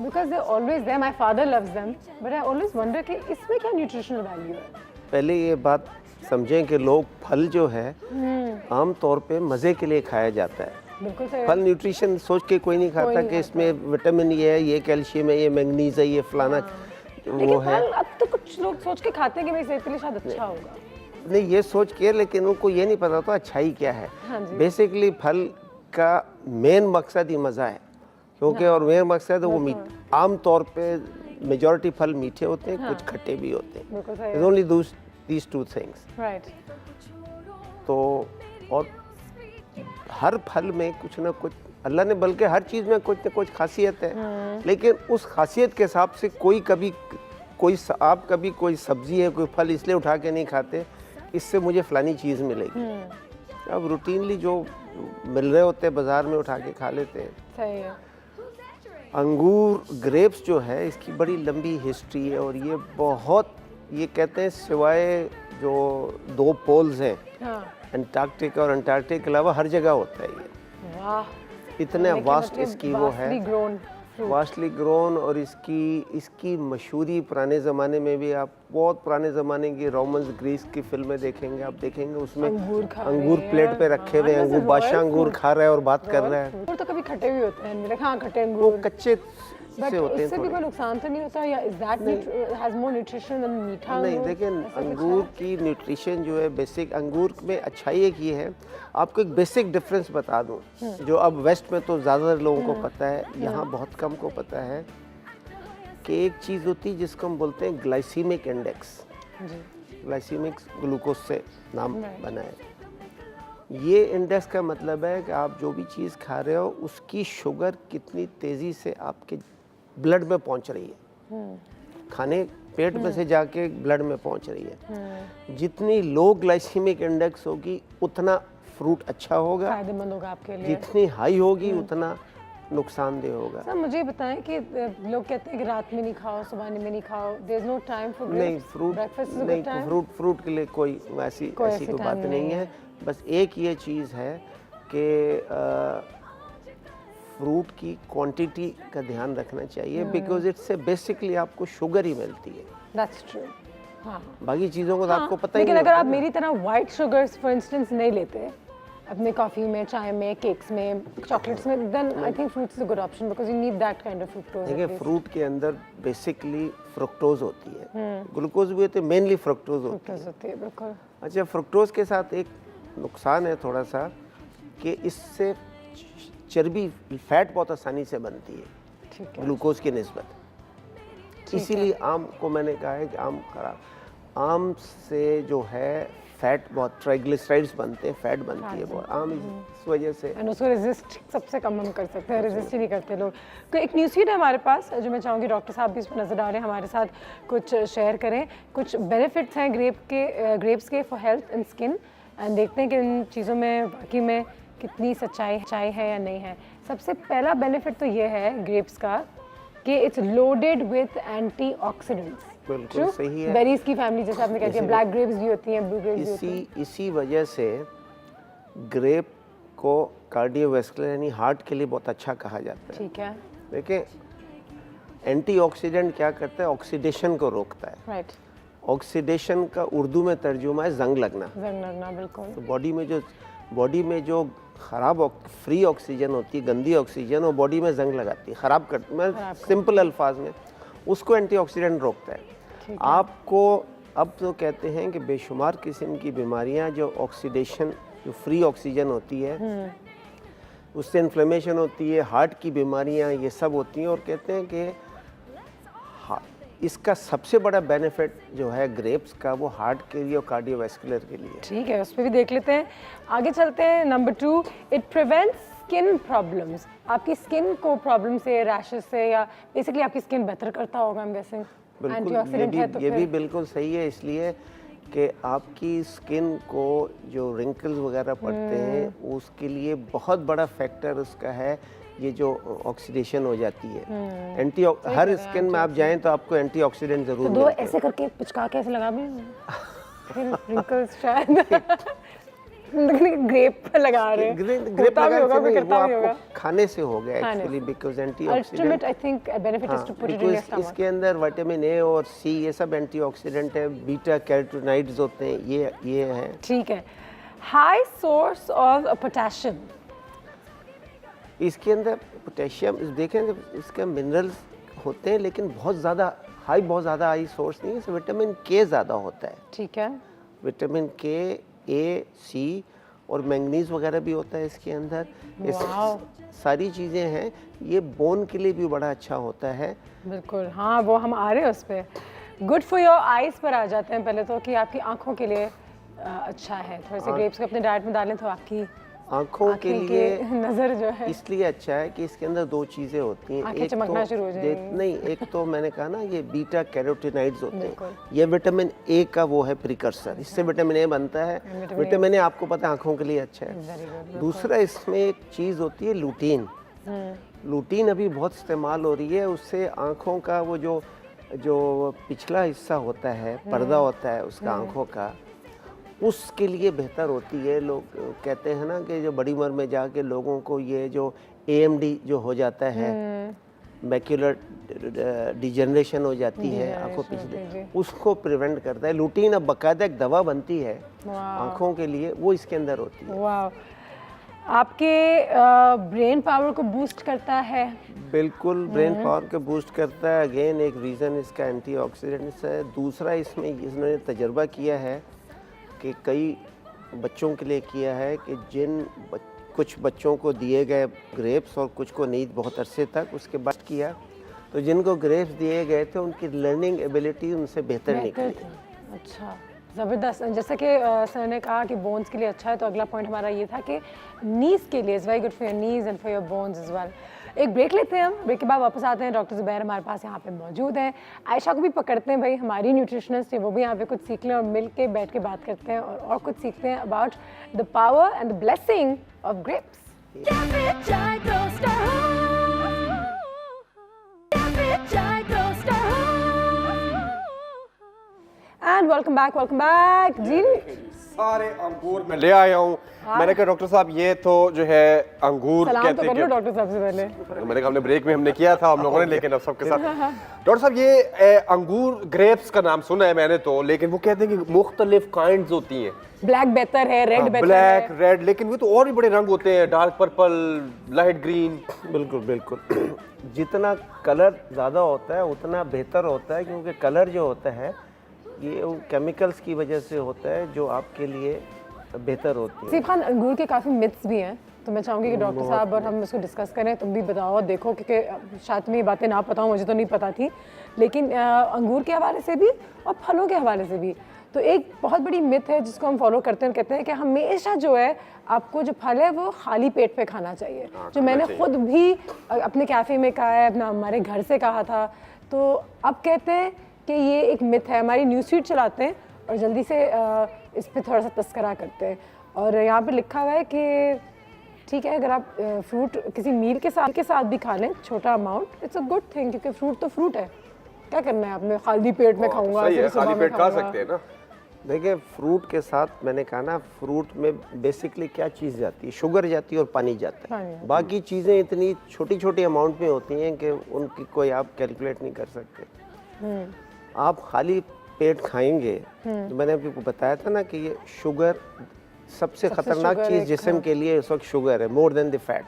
because they always there, my father loves them, but I always wonder कि इसमें क्या न्यूट्रिशनल वैल्यू है? पहले ये बात समझें कि लोग फल जो है आम तौर पे मज़े के लिए खाया जाता है। बिल्कुल सही। फल न्यूट्रिशन सोच के कोई नहीं खाता नहीं कि इसमें विटामिन ये है, ये कैल्शियम है, ये मैग्नीज है, ये फलाना वो लेकिन है। फल अब तो कुछ लोग सोच के खाते हैं कि मेरी सेहत के लिए शायद अच्छा होगा। नहीं, ये सोच के, लेकिन उनको ये नहीं पता था अच्छाई क्या है। हाँ जी। बेसिकली फल का मेन मकसद ही मज़ा है, क्योंकि और मेन मकसद है वो आम तौर पे मेजॉरिटी फल मीठे होते हैं, कुछ खट्टे भी होते हैं। बिल्कुल सही। There's only these two things. Right. तो और हर फल में कुछ ना कुछ अल्लाह ने, बल्कि हर चीज़ में कुछ ना कुछ खासियत है, लेकिन उस खासियत के हिसाब से आप कभी कोई सब्जी है, कोई फल इसलिए उठा के नहीं खाते इससे मुझे फलानी चीज़ मिलेगी। अब रूटीनली जो मिल रहे होते हैं बाज़ार में उठा के खा लेते हैं। सही है। अंगूर, ग्रेप्स जो है, इसकी बड़ी लंबी हिस्ट्री है, और ये बहुत, ये कहते हैं सिवाय जो 2 पोल्स हैं, हाँ। अंटार्कटिका और अंटार्कटिका के अलावा हर जगह होता है ये। वाह। इतने लेकिन वास्ट मतलब इसकी वो है, vastly grown fruit। Vastly grown, और इसकी मशहूरी पुराने ज़माने में भी आप बहुत पुराने ज़माने की रोमन्स ग्रीस की फिल्में देखेंगे, आप देखेंगे उसमें अंगूर खा अंगूर रहे प्लेट हैं। पे रखे हुए हैं, हाँ, अंगूर जैसे बादशाह royal अंगूर fruit। खा रहा है और बात कर रहा है। अंगूर तो कभी खट्टे भी होते हैं, मैंने कहा हाँ खट्टे वो अंगूर, कच्चे बट से होते हैं उससे भी थोड़े। कोई नुकसान तो नहीं होता, या is that has more nutrition than मीठा नहीं अंगूर? देखिए, ऐसा कुछ अंगूर है? की न्यूट्रिशन जो है बेसिक, अंगूर में अच्छाई एक ये है, आपको एक बेसिक डिफरेंस बता दूं जो अब वेस्ट में तो ज़्यादातर लोगों को पता है, यहाँ बहुत कम को पता है कि एक चीज़ होती है जिसको हम बोलते हैं ग्लाइसीमिक इंडेक्स। जी, ग्लाइसीमिक ग्लूकोज से नाम बना है। ये इंडेक्स का मतलब है कि आप जो भी चीज़ खा रहे हो उसकी शुगर कितनी तेज़ी से आपके ब्लड में पहुंच रही है, खाने पेट में से जाके ब्लड में पहुंच रही है। जितनी लो ग्लाइसीमिक इंडेक्स होगी उतना फ्रूट अच्छा होगा, फायदेमंद होगा आपके लिए। जितनी हाई होगी उतना नुकसानदेह होगा। सर मुझे बताएं कि लोग कहते हैं कि रात में नहीं खाओ, सुबह में नहीं खाओ, there is no time for नहीं, फ्रूट ब्रेकफास्ट इज अ नहीं, गुड टाइम। फ्रूट के लिए कोई ऐसी ऐसी कोई बात time नहीं नहीं है। बस एक ये चीज़ है कि फ्रूट की क्वांटिटी का ध्यान रखना चाहिए, बिकॉज इससे बेसिकली आपको शुगर ही मिलती है, दैट्स ट्रू। हाँ, बाकी चीज़ों को तो आपको पता ही लेकिन नहीं अगर होता आप ना। मेरी तरह वाइट शुगर्स फॉर इंस्टेंस नहीं लेते अपने कॉफ़ी में, चाय में, केक्स में, चॉकलेट्स में, then I think fruits is a good option because you need that kind of fructose. देखिए, फ्रूट के अंदर बेसिकली फ्रुक्टोज होती है, ग्लूकोज भी होते हैं, मेनली फ्रुक्टोज होती है। होती है बिल्कुल। अच्छा, फ्रुक्टोज के साथ एक नुकसान है थोड़ा सा कि इससे चर्बी, फैट बहुत आसानी से बनती है ठीक है, ग्लूकोज की निस्बत। इसीलिए आम को मैंने कहा है कि आम खराब, आम से जो है फैट बहुत, ट्राइग्लिसराइड्स बनते हैं, फैट बनती है बहुत, आम इस वजह से। एंड उसको रेजिस्ट सबसे कम हम कर सकते हैं, रेजिस्ट ही नहीं करते लोग। तो एक न्यूज़ फीड है हमारे पास जो मैं चाहूँगी डॉक्टर साहब भी इस पर नज़र डालें, हमारे साथ कुछ शेयर करें। कुछ बेनिफिट्स हैं ग्रेप्स के for health and skin, and देखते हैं कि इन चीज़ों में वाकई में कितनी सच्चाई है या नहीं है। सबसे पहला बेनिफिट तो ये है ग्रेप्स का कि इट्स लोडेड विथ एंटीऑक्सीडेंट्स। बिल्कुल सही है। बेरीज की फैमिली जैसे आपने कहा कि ब्लैक ग्रेप्स भी होती हैं, ब्लू ग्रेप्स भी होती हैं। इसी वजह से ग्रेप को कार्डियोवैस्कुलर यानी हार्ट के लिए बहुत अच्छा कहा जाता है। ठीक है, देखिए, एंटीऑक्सीडेंट क्या करता है, ऑक्सीडेशन को रोकता है। राइट, ऑक्सीडेशन का उर्दू में तर्जुमा है जंग लगना। जंग लगना, बिल्कुल। तो बॉडी में जो खराब फ्री ऑक्सीजन होती है, गंदी ऑक्सीजन, वो बॉडी में जंग लगाती है, खराब करती है। मैं सिंपल अल्फाज में उसको एंटीऑक्सीडेंट रोकता है। आपको अब तो कहते हैं कि बेशुमार किस्म की बीमारियां जो ऑक्सीडेशन, जो फ्री ऑक्सीजन होती है उससे इन्फ्लेमेशन होती है, हार्ट की बीमारियां, ये सब होती हैं। और कहते हैं कि इसका सबसे बड़ा बेनिफिट जो है ग्रेप्स का, वो हार्ट के लिए और कार्डियोवैस्कुलर के लिए। ठीक है, उस पर भी देख लेते हैं। आगे चलते हैं। Number 2, it prevents skin problems. आपकी स्किन को प्रॉब्लम से, रैशेस से, या बेसिकली आपकी स्किन बेहतर करता होगा, आई एम गेसिंग। बिल्कुल, एंटीऑक्सीडेंट है तो ये भी फिर बिल्कुल सही है, इसलिए कि आपकी स्किन को जो रिंकल्स वगैरह पड़ते हैं उसके लिए बहुत बड़ा फैक्टर उसका है ये जो ऑक्सीडेशन हो जाती है। हर स्किन में आप जाएं तो आपको एंटीऑक्सीडेंट जरूर दो मिलते हैं। ऐसे करके पिचका के ऐसे लगा भी फिर रिंकल्स शायद ग्रेप पे लगा रहे हैं। ग्रेप होता भी लगाने होगा, से कोई नहीं, वो करता भी आपको होगा। खाने से हो गया खाने एक्चुअली, से। Because ultimate antioxidant. I think benefit is to put it in your stomach. इसके अंदर विटामिन ए और सी, ये सब एंटीऑक्सीडेंट है, बीटा कैरोटीनॉइड्स होते हैं, ये है। ठीक है। High source of potassium. इसके अंदर पोटेशियम, देखें इसके मिनरल्स होते हैं लेकिन बहुत ज़्यादा हाई सोर्स नहीं है, इसमें विटामिन के ज़्यादा होता है। ठीक है, विटामिन के, ए, सी और मैंगनीज वगैरह भी होता है इसके अंदर। वाओ। सारी चीज़ें हैं, ये बोन के लिए भी बड़ा अच्छा होता है। बिल्कुल। हाँ, वो हम आ रहे हैं उस पर। गुड फॉर योर आइज़ पर आ जाते हैं पहले तो, कि आपकी आंखों के लिए अच्छा है। थोड़े से ग्रेप्स को अपने डाइट में डालें तो आपकी आँखों के लिए नज़र जो है इसलिए अच्छा है कि इसके अंदर दो चीज़ें होती हैं। आंखें चमकना शुरू हो जाएंगी। नहीं, एक तो मैंने कहा ना ये बीटा कैरोटीनॉइड्स होते हैं, ये विटामिन ए का वो है प्रिकर्सर, इससे विटामिन ए बनता है। विटामिन ए आपको पता है आँखों के लिए अच्छा है। दूसरा इसमें एक चीज़ होती है लूटीन। लूटीन अभी बहुत इस्तेमाल हो रही है, उससे आँखों का वो जो पिछला हिस्सा होता है, पर्दा होता है उसका आँखों का, उसके लिए बेहतर होती है। लोग कहते हैं ना कि जो बड़ी उम्र में जाके लोगों को ये जो AMD जो हो जाता है, मैक्यूलर डिजनरेशन हो जाती है आंखों पिछले, उसको प्रिवेंट करता है। लुटीन अब बाकायदा एक दवा बनती है आंखों के लिए, वो इसके अंदर होती है। वाह, आपके ब्रेन पावर को बूस्ट करता है। बिल्कुल, ब्रेन पावर को बूस्ट करता है। अगेन एक रीज़न इसका एंटीऑक्सीडेंट्स है। दूसरा इसमें इन्होंने तजर्बा किया है कि कई बच्चों के लिए किया है कि कुछ बच्चों को दिए गए ग्रेप्स और कुछ को नहीं, बहुत अरसे तक उसके बाद किया, तो जिनको ग्रेप्स दिए गए थे उनकी लर्निंग एबिलिटी उनसे बेहतर निकली। अच्छा, ज़बरदस्त। जैसा कि सर ने कहा कि बोन्स के लिए अच्छा है, तो अगला पॉइंट हमारा ये था कि नीज़ के लिए is very good for your knees and for your bones as well. एक ब्रेक लेते हैं हम, ब्रेक के बाद वापस आते हैं। डॉक्टर ज़ुबैर हमारे पास यहाँ पे मौजूद हैं। आयशा को भी पकड़ते हैं भाई, हमारी न्यूट्रिशनिस्ट है, वो भी यहाँ पे कुछ सीख लें और मिल के बैठ के बात करते हैं और कुछ सीखते हैं about the power and the blessing of grapes. Cafe chai toaster ho. Cafe chai toaster ho. And welcome back जी। सारे अंगूर मैं ले आया हूँ। मैंने कहा डॉक्टर साहब ये तो जो है अंगूर सलाम कहते तो हैं कर लो कि डॉक्टर साहब से पहले। मैंने कहा हमने ब्रेक में हमने किया था हम लोगों ने, लेकिन अब सबके साथ डॉक्टर साहब ये अंगूर ग्रेप्स का नाम सुना है मैंने तो, लेकिन वो कहते हैं कि मुख्तलिफ काइंड्स होती हैं। ब्लैक बेहतर है, रेड बेहतर ब्लैक है। रेड, लेकिन वो तो और भी बड़े रंग होते हैं, डार्क पर्पल, लाइट ग्रीन। बिल्कुल बिल्कुल जितना कलर ज़्यादा होता है उतना बेहतर होता है, क्योंकि कलर जो होता है ये वो केमिकल्स की वजह से होता है जो आपके लिए बेहतर होती है। सीफ खान, अंगूर के काफ़ी मिथ्स भी हैं, तो मैं चाहूँगी कि डॉक्टर साहब और हम इसको डिस्कस करें, तुम भी बताओ देखो, क्योंकि शायद तुम्हें ये बातें ना पता हो, मुझे तो नहीं पता थी, लेकिन अंगूर के हवाले से भी और फलों के हवाले से भी। तो एक बहुत बड़ी मिथ है जिसको हम फॉलो करते हैं, कहते हैं कि हमेशा जो है आपको जो फल है वो खाली पेट पे खाना चाहिए। जो मैंने खुद भी अपने कैफ़े में कहा है, अपना हमारे घर से कहा था, तो अब कहते हैं कि ये एक मिथ है। हमारी न्यूज़ फीड चलाते हैं और जल्दी से इस पर थोड़ा सा तस्करा करते हैं, और यहाँ पे लिखा हुआ है कि ठीक है अगर आप फ्रूट किसी मील के साथ भी खा लें छोटा amount, it's a good thing, क्योंकि फ्रूट तो फ्रूट है। क्या करना है आपने, खाली पेट में खाऊंगा, सही है, फिर सुबह खाली में पेट खा खाऊंगा। सकते हैं ना। देखिए, फ्रूट के साथ मैंने कहा ना, फ्रूट में बेसिकली क्या चीज़ जाती है, शुगर जाती है और पानी जाता है। बाकी चीज़ें इतनी छोटी छोटी अमाउंट में होती हैं कि उनकी कोई आप कैलकुलेट नहीं कर सकते। आप खाली पेट खाएंगे तो मैंने आपको बताया था ना कि ये शुगर सबसे खतरनाक चीज़ जिस्म के लिए इस वक्त शुगर है, more than the fat.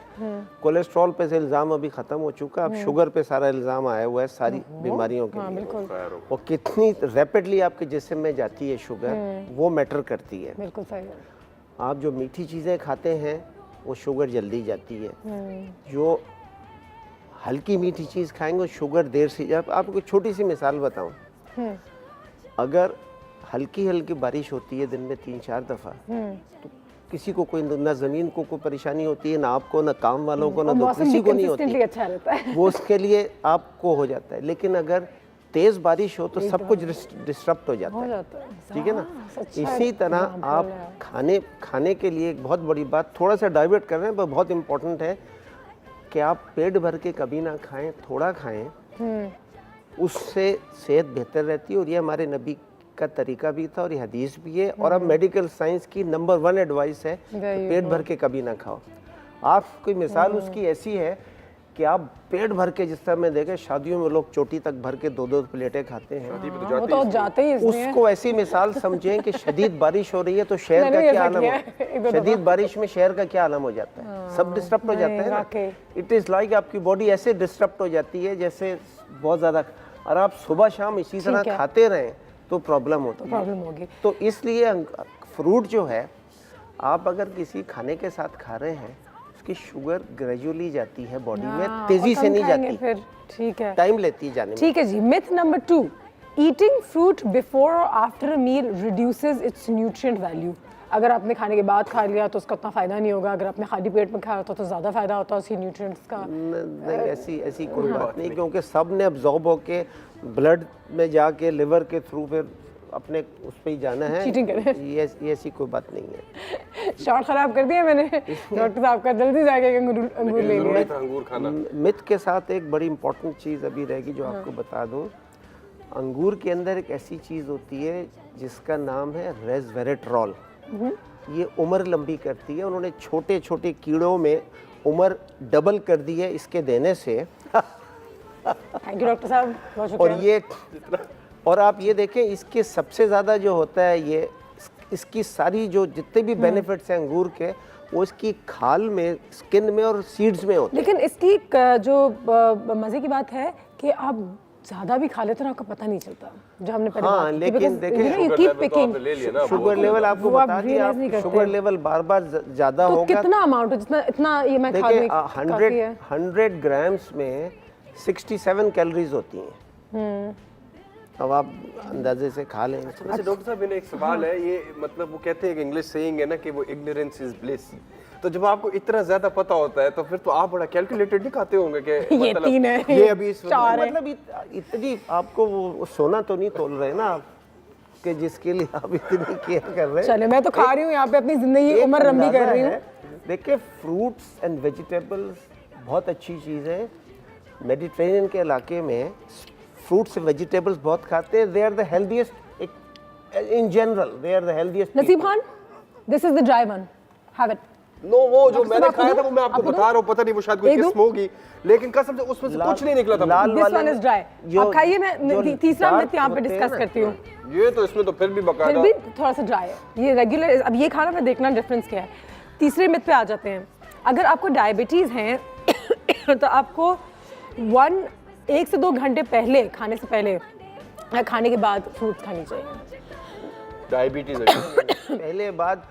Cholesterol पे से इल्ज़ाम अभी ख़त्म हो चुका, अब शुगर पे सारा इल्ज़ाम आया हुआ है सारी बीमारियों के लिए। और कितनी रैपिडली आपके जिस्म में जाती है शुगर, वो मैटर करती है। बिल्कुल सही है। आप जो मीठी चीज़ें खाते हैं वो शुगर जल्दी जाती है, जो हल्की मीठी चीज़ खाएंगे वो शुगर देर से। आपको छोटी सी मिसाल बताऊं, अगर हल्की हल्की बारिश होती है दिन में 3-4 दफ़ा, तो किसी को कोई ना ज़मीन को कोई परेशानी होती है, ना आपको, ना काम वालों को, ना किसी को नहीं होती, अच्छा रहता है। वो उसके लिए आपको हो जाता है। लेकिन अगर तेज़ बारिश हो तो सब कुछ डिस्टर्ब हो जाता है, ठीक है ना। इसी तरह आप खाने के लिए एक बहुत बड़ी बात, थोड़ा सा डाइवर्ट कर रहे हैं पर बहुत इंपॉर्टेंट है कि आप पेट भर के कभी ना खाएं, थोड़ा खाएं, उससे सेहत बेहतर रहती है। और ये हमारे नबी का तरीका भी था और ये हदीस भी है, और अब मेडिकल साइंस की नंबर 1 एडवाइस है कि पेट भर के कभी ना खाओ। आप कोई मिसाल उसकी ऐसी है कि आप पेट भर के, जिस तरह मैं देखे शादियों में लोग चोटी तक भर के 2-2 प्लेटें खाते हैं, वो तो जाते ही इसलिए। उसको ऐसी मिसाल समझें कि शदीद बारिश हो रही है तो शहर का क्या आलम हो, शदीद बारिश में शहर का क्या आलम हो जाता है, सब डिस्टर्ब हो जाता है ना। इट इज़ लाइक आपकी बॉडी ऐसे डिस्टर्ब हो जाती है जैसे बहुत ज़्यादा, और आप सुबह शाम इसी तरह खाते रहें तो प्रॉब्लम होगी। तो इसलिए फ्रूट जो है, आप अगर किसी खाने के साथ खा रहे हैं, उसकी शुगर ग्रेजुअली जाती है बॉडी में, तेजी से नहीं जाती, फिर ठीक है, टाइम लेती है जाने में। ठीक है जी। Myth number 2, eating fruit before और after a meal reduces its nutrient value. अगर आपने खाने के बाद खा लिया तो उसका उतना फ़ायदा नहीं होगा, अगर आपने खाली पेट में खाया तो ज़्यादा फ़ायदा होता है उसकी न्यूट्रिएंट्स का। नहीं, ऐसी कोई बात नहीं, क्योंकि सब ने अब्जॉर्ब होके ब्लड में जाके लिवर के थ्रू फिर अपने उस पे ही जाना है। चीटिंग करें, ये ऐसी कोई बात नहीं है। शॉट खराब कर दिया मैंने डॉक्टर साहब का, जल्दी जाके अंगूर ले लिया। अंगूर खाना मिथ के साथ एक बड़ी इंपॉर्टेंट चीज़ अभी रहेगी जो आपको बता दूं। अंगूर के अंदर एक ऐसी चीज़ होती है जिसका नाम है रेसवेरेट्रॉल। ये उम्र लंबी करती है। उन्होंने छोटे छोटे कीड़ों में उम्र डबल कर दी है इसके देने से। थैंक यू डॉक्टर साहब, बहुत और शुक्रिया। ये और आप ये देखें, इसके सबसे ज़्यादा जो होता है ये, इसकी सारी जो जितने भी बेनिफिट्स हैं अंगूर के, वो इसकी खाल में, स्किन में और सीड्स में होते हैं। लेकिन इसकी जो मज़े की बात है कि आप ज़्यादा भी खा लेते हो ना, आपको पता नहीं चलता, जो हमने पहले हाँ, बात की थी, लेकिन because, देखिए, you know, you sugar keep level तो picking। आपने ले लिया ना, शुगर लेवल आपको वो आप बता दिया, realize नहीं करते। शुगर लेवल बार बार ज़्यादा तो होगा। कितना अमाउंट है, जितना इतना ये मैं खा देखिए, लूँ काफ़ी है? 100 ग्राम्स में 67 कैलोरीज होती हैं। अब आप अंदाजे से खा लें। अच्छा डॉक्टर साहब, मैंने एक सवाल है, ये मतलब वो कहते हैं कि इंग्लिश सेइंग है ना कि वो इग्नोरेंस इज ब्लिस, तो जब आपको इतना ज्यादा पता होता है तो फिर तो आप बड़ा कैलकुलेटेड नहीं खाते होंगे कि ये मतलब 3 है, ये अभी इस 4 है। मतलब इतनी आपको वो सोना तो नहीं तोल रहे ना आप, कि जिसके लिए आप इतनी केयर कर रहे हैं। चले, मैं तो खा रही हूँ यहाँ पे अपनी जिंदगी एक उम्र लंबी कर अंदाजा रही हूँ। है। देखिए, फ्रूट्स एंड वेजिटेबल्स बहुत अच्छी चीज़ है। मेडिटेरेनियन के इलाके में फ्रूट्स एंड वेजिटेबल्स बहुत खाते हैं। They are the healthiest in general, they are the healthiest. Naseeb Khan, this is the dry one, have it. No, वो जो डॉक्टर मैंने साहब, खाया आपको था वो मैं आपको दूं? बता रहा हूँ, पता नहीं वो शायद कोई एक दूं? किस्म होगी, लेकिन कसम से उसमें से कुछ नहीं निकला था। लाल दिस वाले वन इज ड्राई। जो- आप खाइए, जो मैं तीसरा dark मिथ यहाँ पे होते हैं डिस्कस ना, करती हूँ। ये तो इसमें तो फिर भी फिर बकायदा भी थोड़ा सा ड्राई है ये, रेगुलर। अब ये खाना में देखना डिफरेंस क्या है। तीसरे मिथ पे आ जाते हैं। अगर आपको डायबिटीज़ है तो आपको 1 से 2 घंटे पहले, खाने से पहले या खाने के बाद फ्रूट्स खानी चाहिए। डायबिटीज है। पहले बाद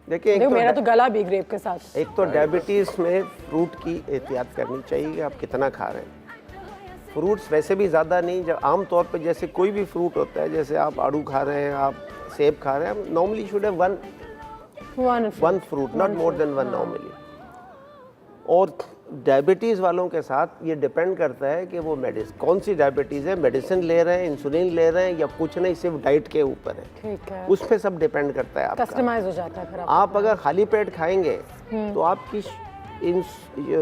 देखिए, देखो मेरा तो गला भी ग्रेप के साथ। एक तो डायबिटीज़ में फ्रूट की एहतियात करनी चाहिए कि आप कितना खा रहे हैं। फ्रूट्स वैसे भी ज़्यादा नहीं, जब आम तौर पे जैसे कोई भी फ्रूट होता है, जैसे आप आड़ू खा रहे हैं, आप सेब खा रहे हैं, normally should have one fruit, not more than one normally. और डायबिटीज़ वालों के साथ ये डिपेंड करता है कि वो कौन सी डायबिटीज़ है, मेडिसिन ले रहे हैं, इंसुलिन ले रहे हैं, या कुछ नहीं, सिर्फ डाइट के ऊपर है। ठीक है, उस पर सब डिपेंड करता है आपका। कस्टमाइज हो जाता है फिर आप अगर खाली पेट खाएंगे तो आपकी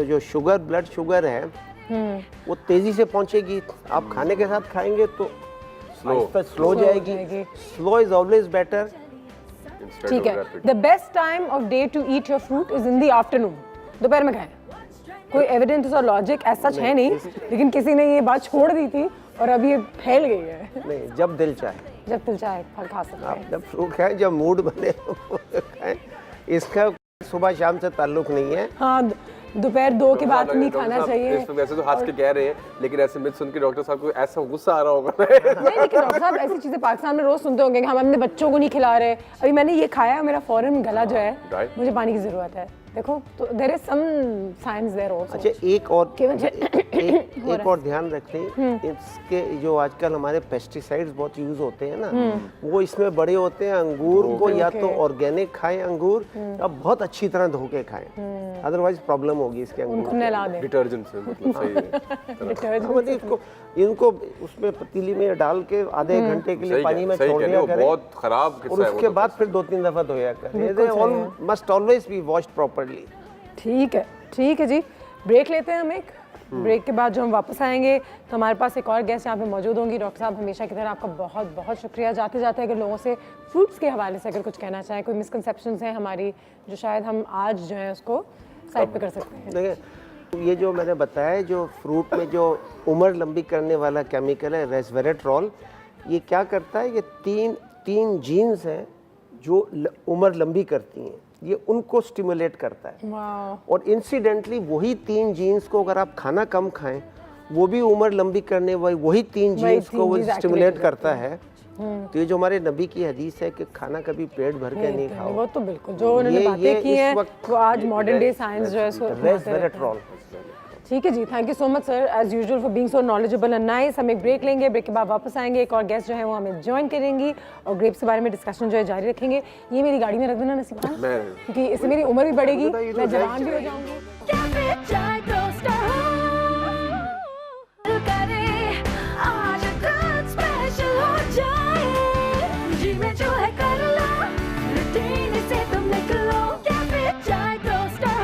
जो शुगर, ब्लड शुगर है, वो तेजी से पहुंचेगी। आप खाने के साथ खाएंगे तो स्लो जाएगी। Slow is always better. ठीक है। The best time of day to eat your fruit is in the afternoon. दोपहर में खाएं। कोई एविडेंस और लॉजिक ऐसा है नहीं, लेकिन किसी ने ये बात छोड़ दी थी और अब ये फैल गई है। नहीं, जब दिल चाहे, जब दिल चाहे फल खा सकते आप हैं। जब फ्रूट खाएं, जब मूड बने खाएं। इसका सुबह शाम से ताल्लुक नहीं है। हाँ, दोपहर 2 के बाद नहीं डॉक्टर खाना साहब, चाहिए। इसमें वैसे तो हंस के कह रहे हैं, लेकिन ऐसे मिथ सुन के डॉक्टर साहब को ऐसा गुस्सा आ रहा होगा। नहीं, लेकिन डॉक्टर साहब ऐसी चीजें पाकिस्तान में रोज सुनते होंगे कि हम अपने बच्चों को नहीं खिला रहे। अभी मैंने ये खाया, मेरा फौरन गला जो है, Right. मुझे पानी की जरूरत है। देखो, तो there is some science there also. अच्छा, एक और कि मुझे एक और ध्यान रखें, इसके जो आजकल हमारे पेस्टिसाइड्स बहुत यूज होते हैं ना, वो इसमें बड़े होते हैं। अंगूर को या तो ऑर्गेनिक खाएं अंगूर, या बहुत अच्छी तरह धो के खाएं, अदरवाइज प्रॉब्लम होगी इसके अंगूर उनको नहला दें। डिटर्जेंट से मतलब सही है। डिटर्जेंट मतलब इनको उसमें पतीली में डाल के आधे घंटे के लिए सही पानी में सही छोड़ कह रहे दिया हो, करें, बहुत खराब और किस्सा है वो उसके तो। बाद फिर 2-3 दफा धोया बिल्कुल करें। सही है। Must always be washed properly. ठीक है जी। ब्रेक लेते हैं हम एक। ब्रेक के बाद जो हम वापस आएंगे तो हमारे पास एक और गेस्ट यहाँ पे मौजूद होंगी। डॉक्टर साहब, हमेशा की तरह आपका बहुत बहुत शुक्रिया। जाते जाते अगर लोगों से फ्रूट्स के हवाले से अगर कुछ कहना चाहें, कोई मिसकंसेप्शंस हैं हमारी जो शायद हम आज जो है उसको साइड पे कर सकते हैं। देखिए, ये जो मैंने बताया, जो फ्रूट में जो उम्र लंबी करने वाला केमिकल है रेस्वेरेट्रॉल, ये क्या करता है, ये तीन जीन्स हैं जो उम्र लंबी करती हैं, ये उनको स्टिमुलेट करता है। वाह, और इंसिडेंटली वही 3 जीन्स को अगर आप खाना कम खाएं, वो भी उम्र लंबी करने वही 3 जीन्स को वो जीन्स स्टिमुलेट activate करता है। तो ये जो हमारे नबी की हदीस है कि खाना कभी पेट भर के नहीं खाओ, वो तो बिल्कुल जो उन्होंने ये बातें की इस हैं वक्त वो आज मॉडर्न डे साइंस जो है उसको अपनाते रहते हैं। रेस्वेरेट्रॉल। ठीक है जी, thank you so much sir, as usual for being so knowledgeable and nice. हम एक ब्रेक लेंगे, ब्रेक के बाद वापस आएंगे। एक और गेस्ट जो है वो हमें ज्वाइन करेंगी और ग्रेप्स के बारे में डिस्कशन जो है जारी रखेंगे। ये मेरी गाड़ी में रख देना नसीब खान, क्योंकि इससे मेरी उम्र भी बढ़ेगी, मैं जवान भी हो जाऊंगी। कैफे चाय टोस्टर करे आज कुछ स्पेशल हो जाए। जी में जो है कर लो, रूटीन से तुम निकलो। कैफे चाय toaster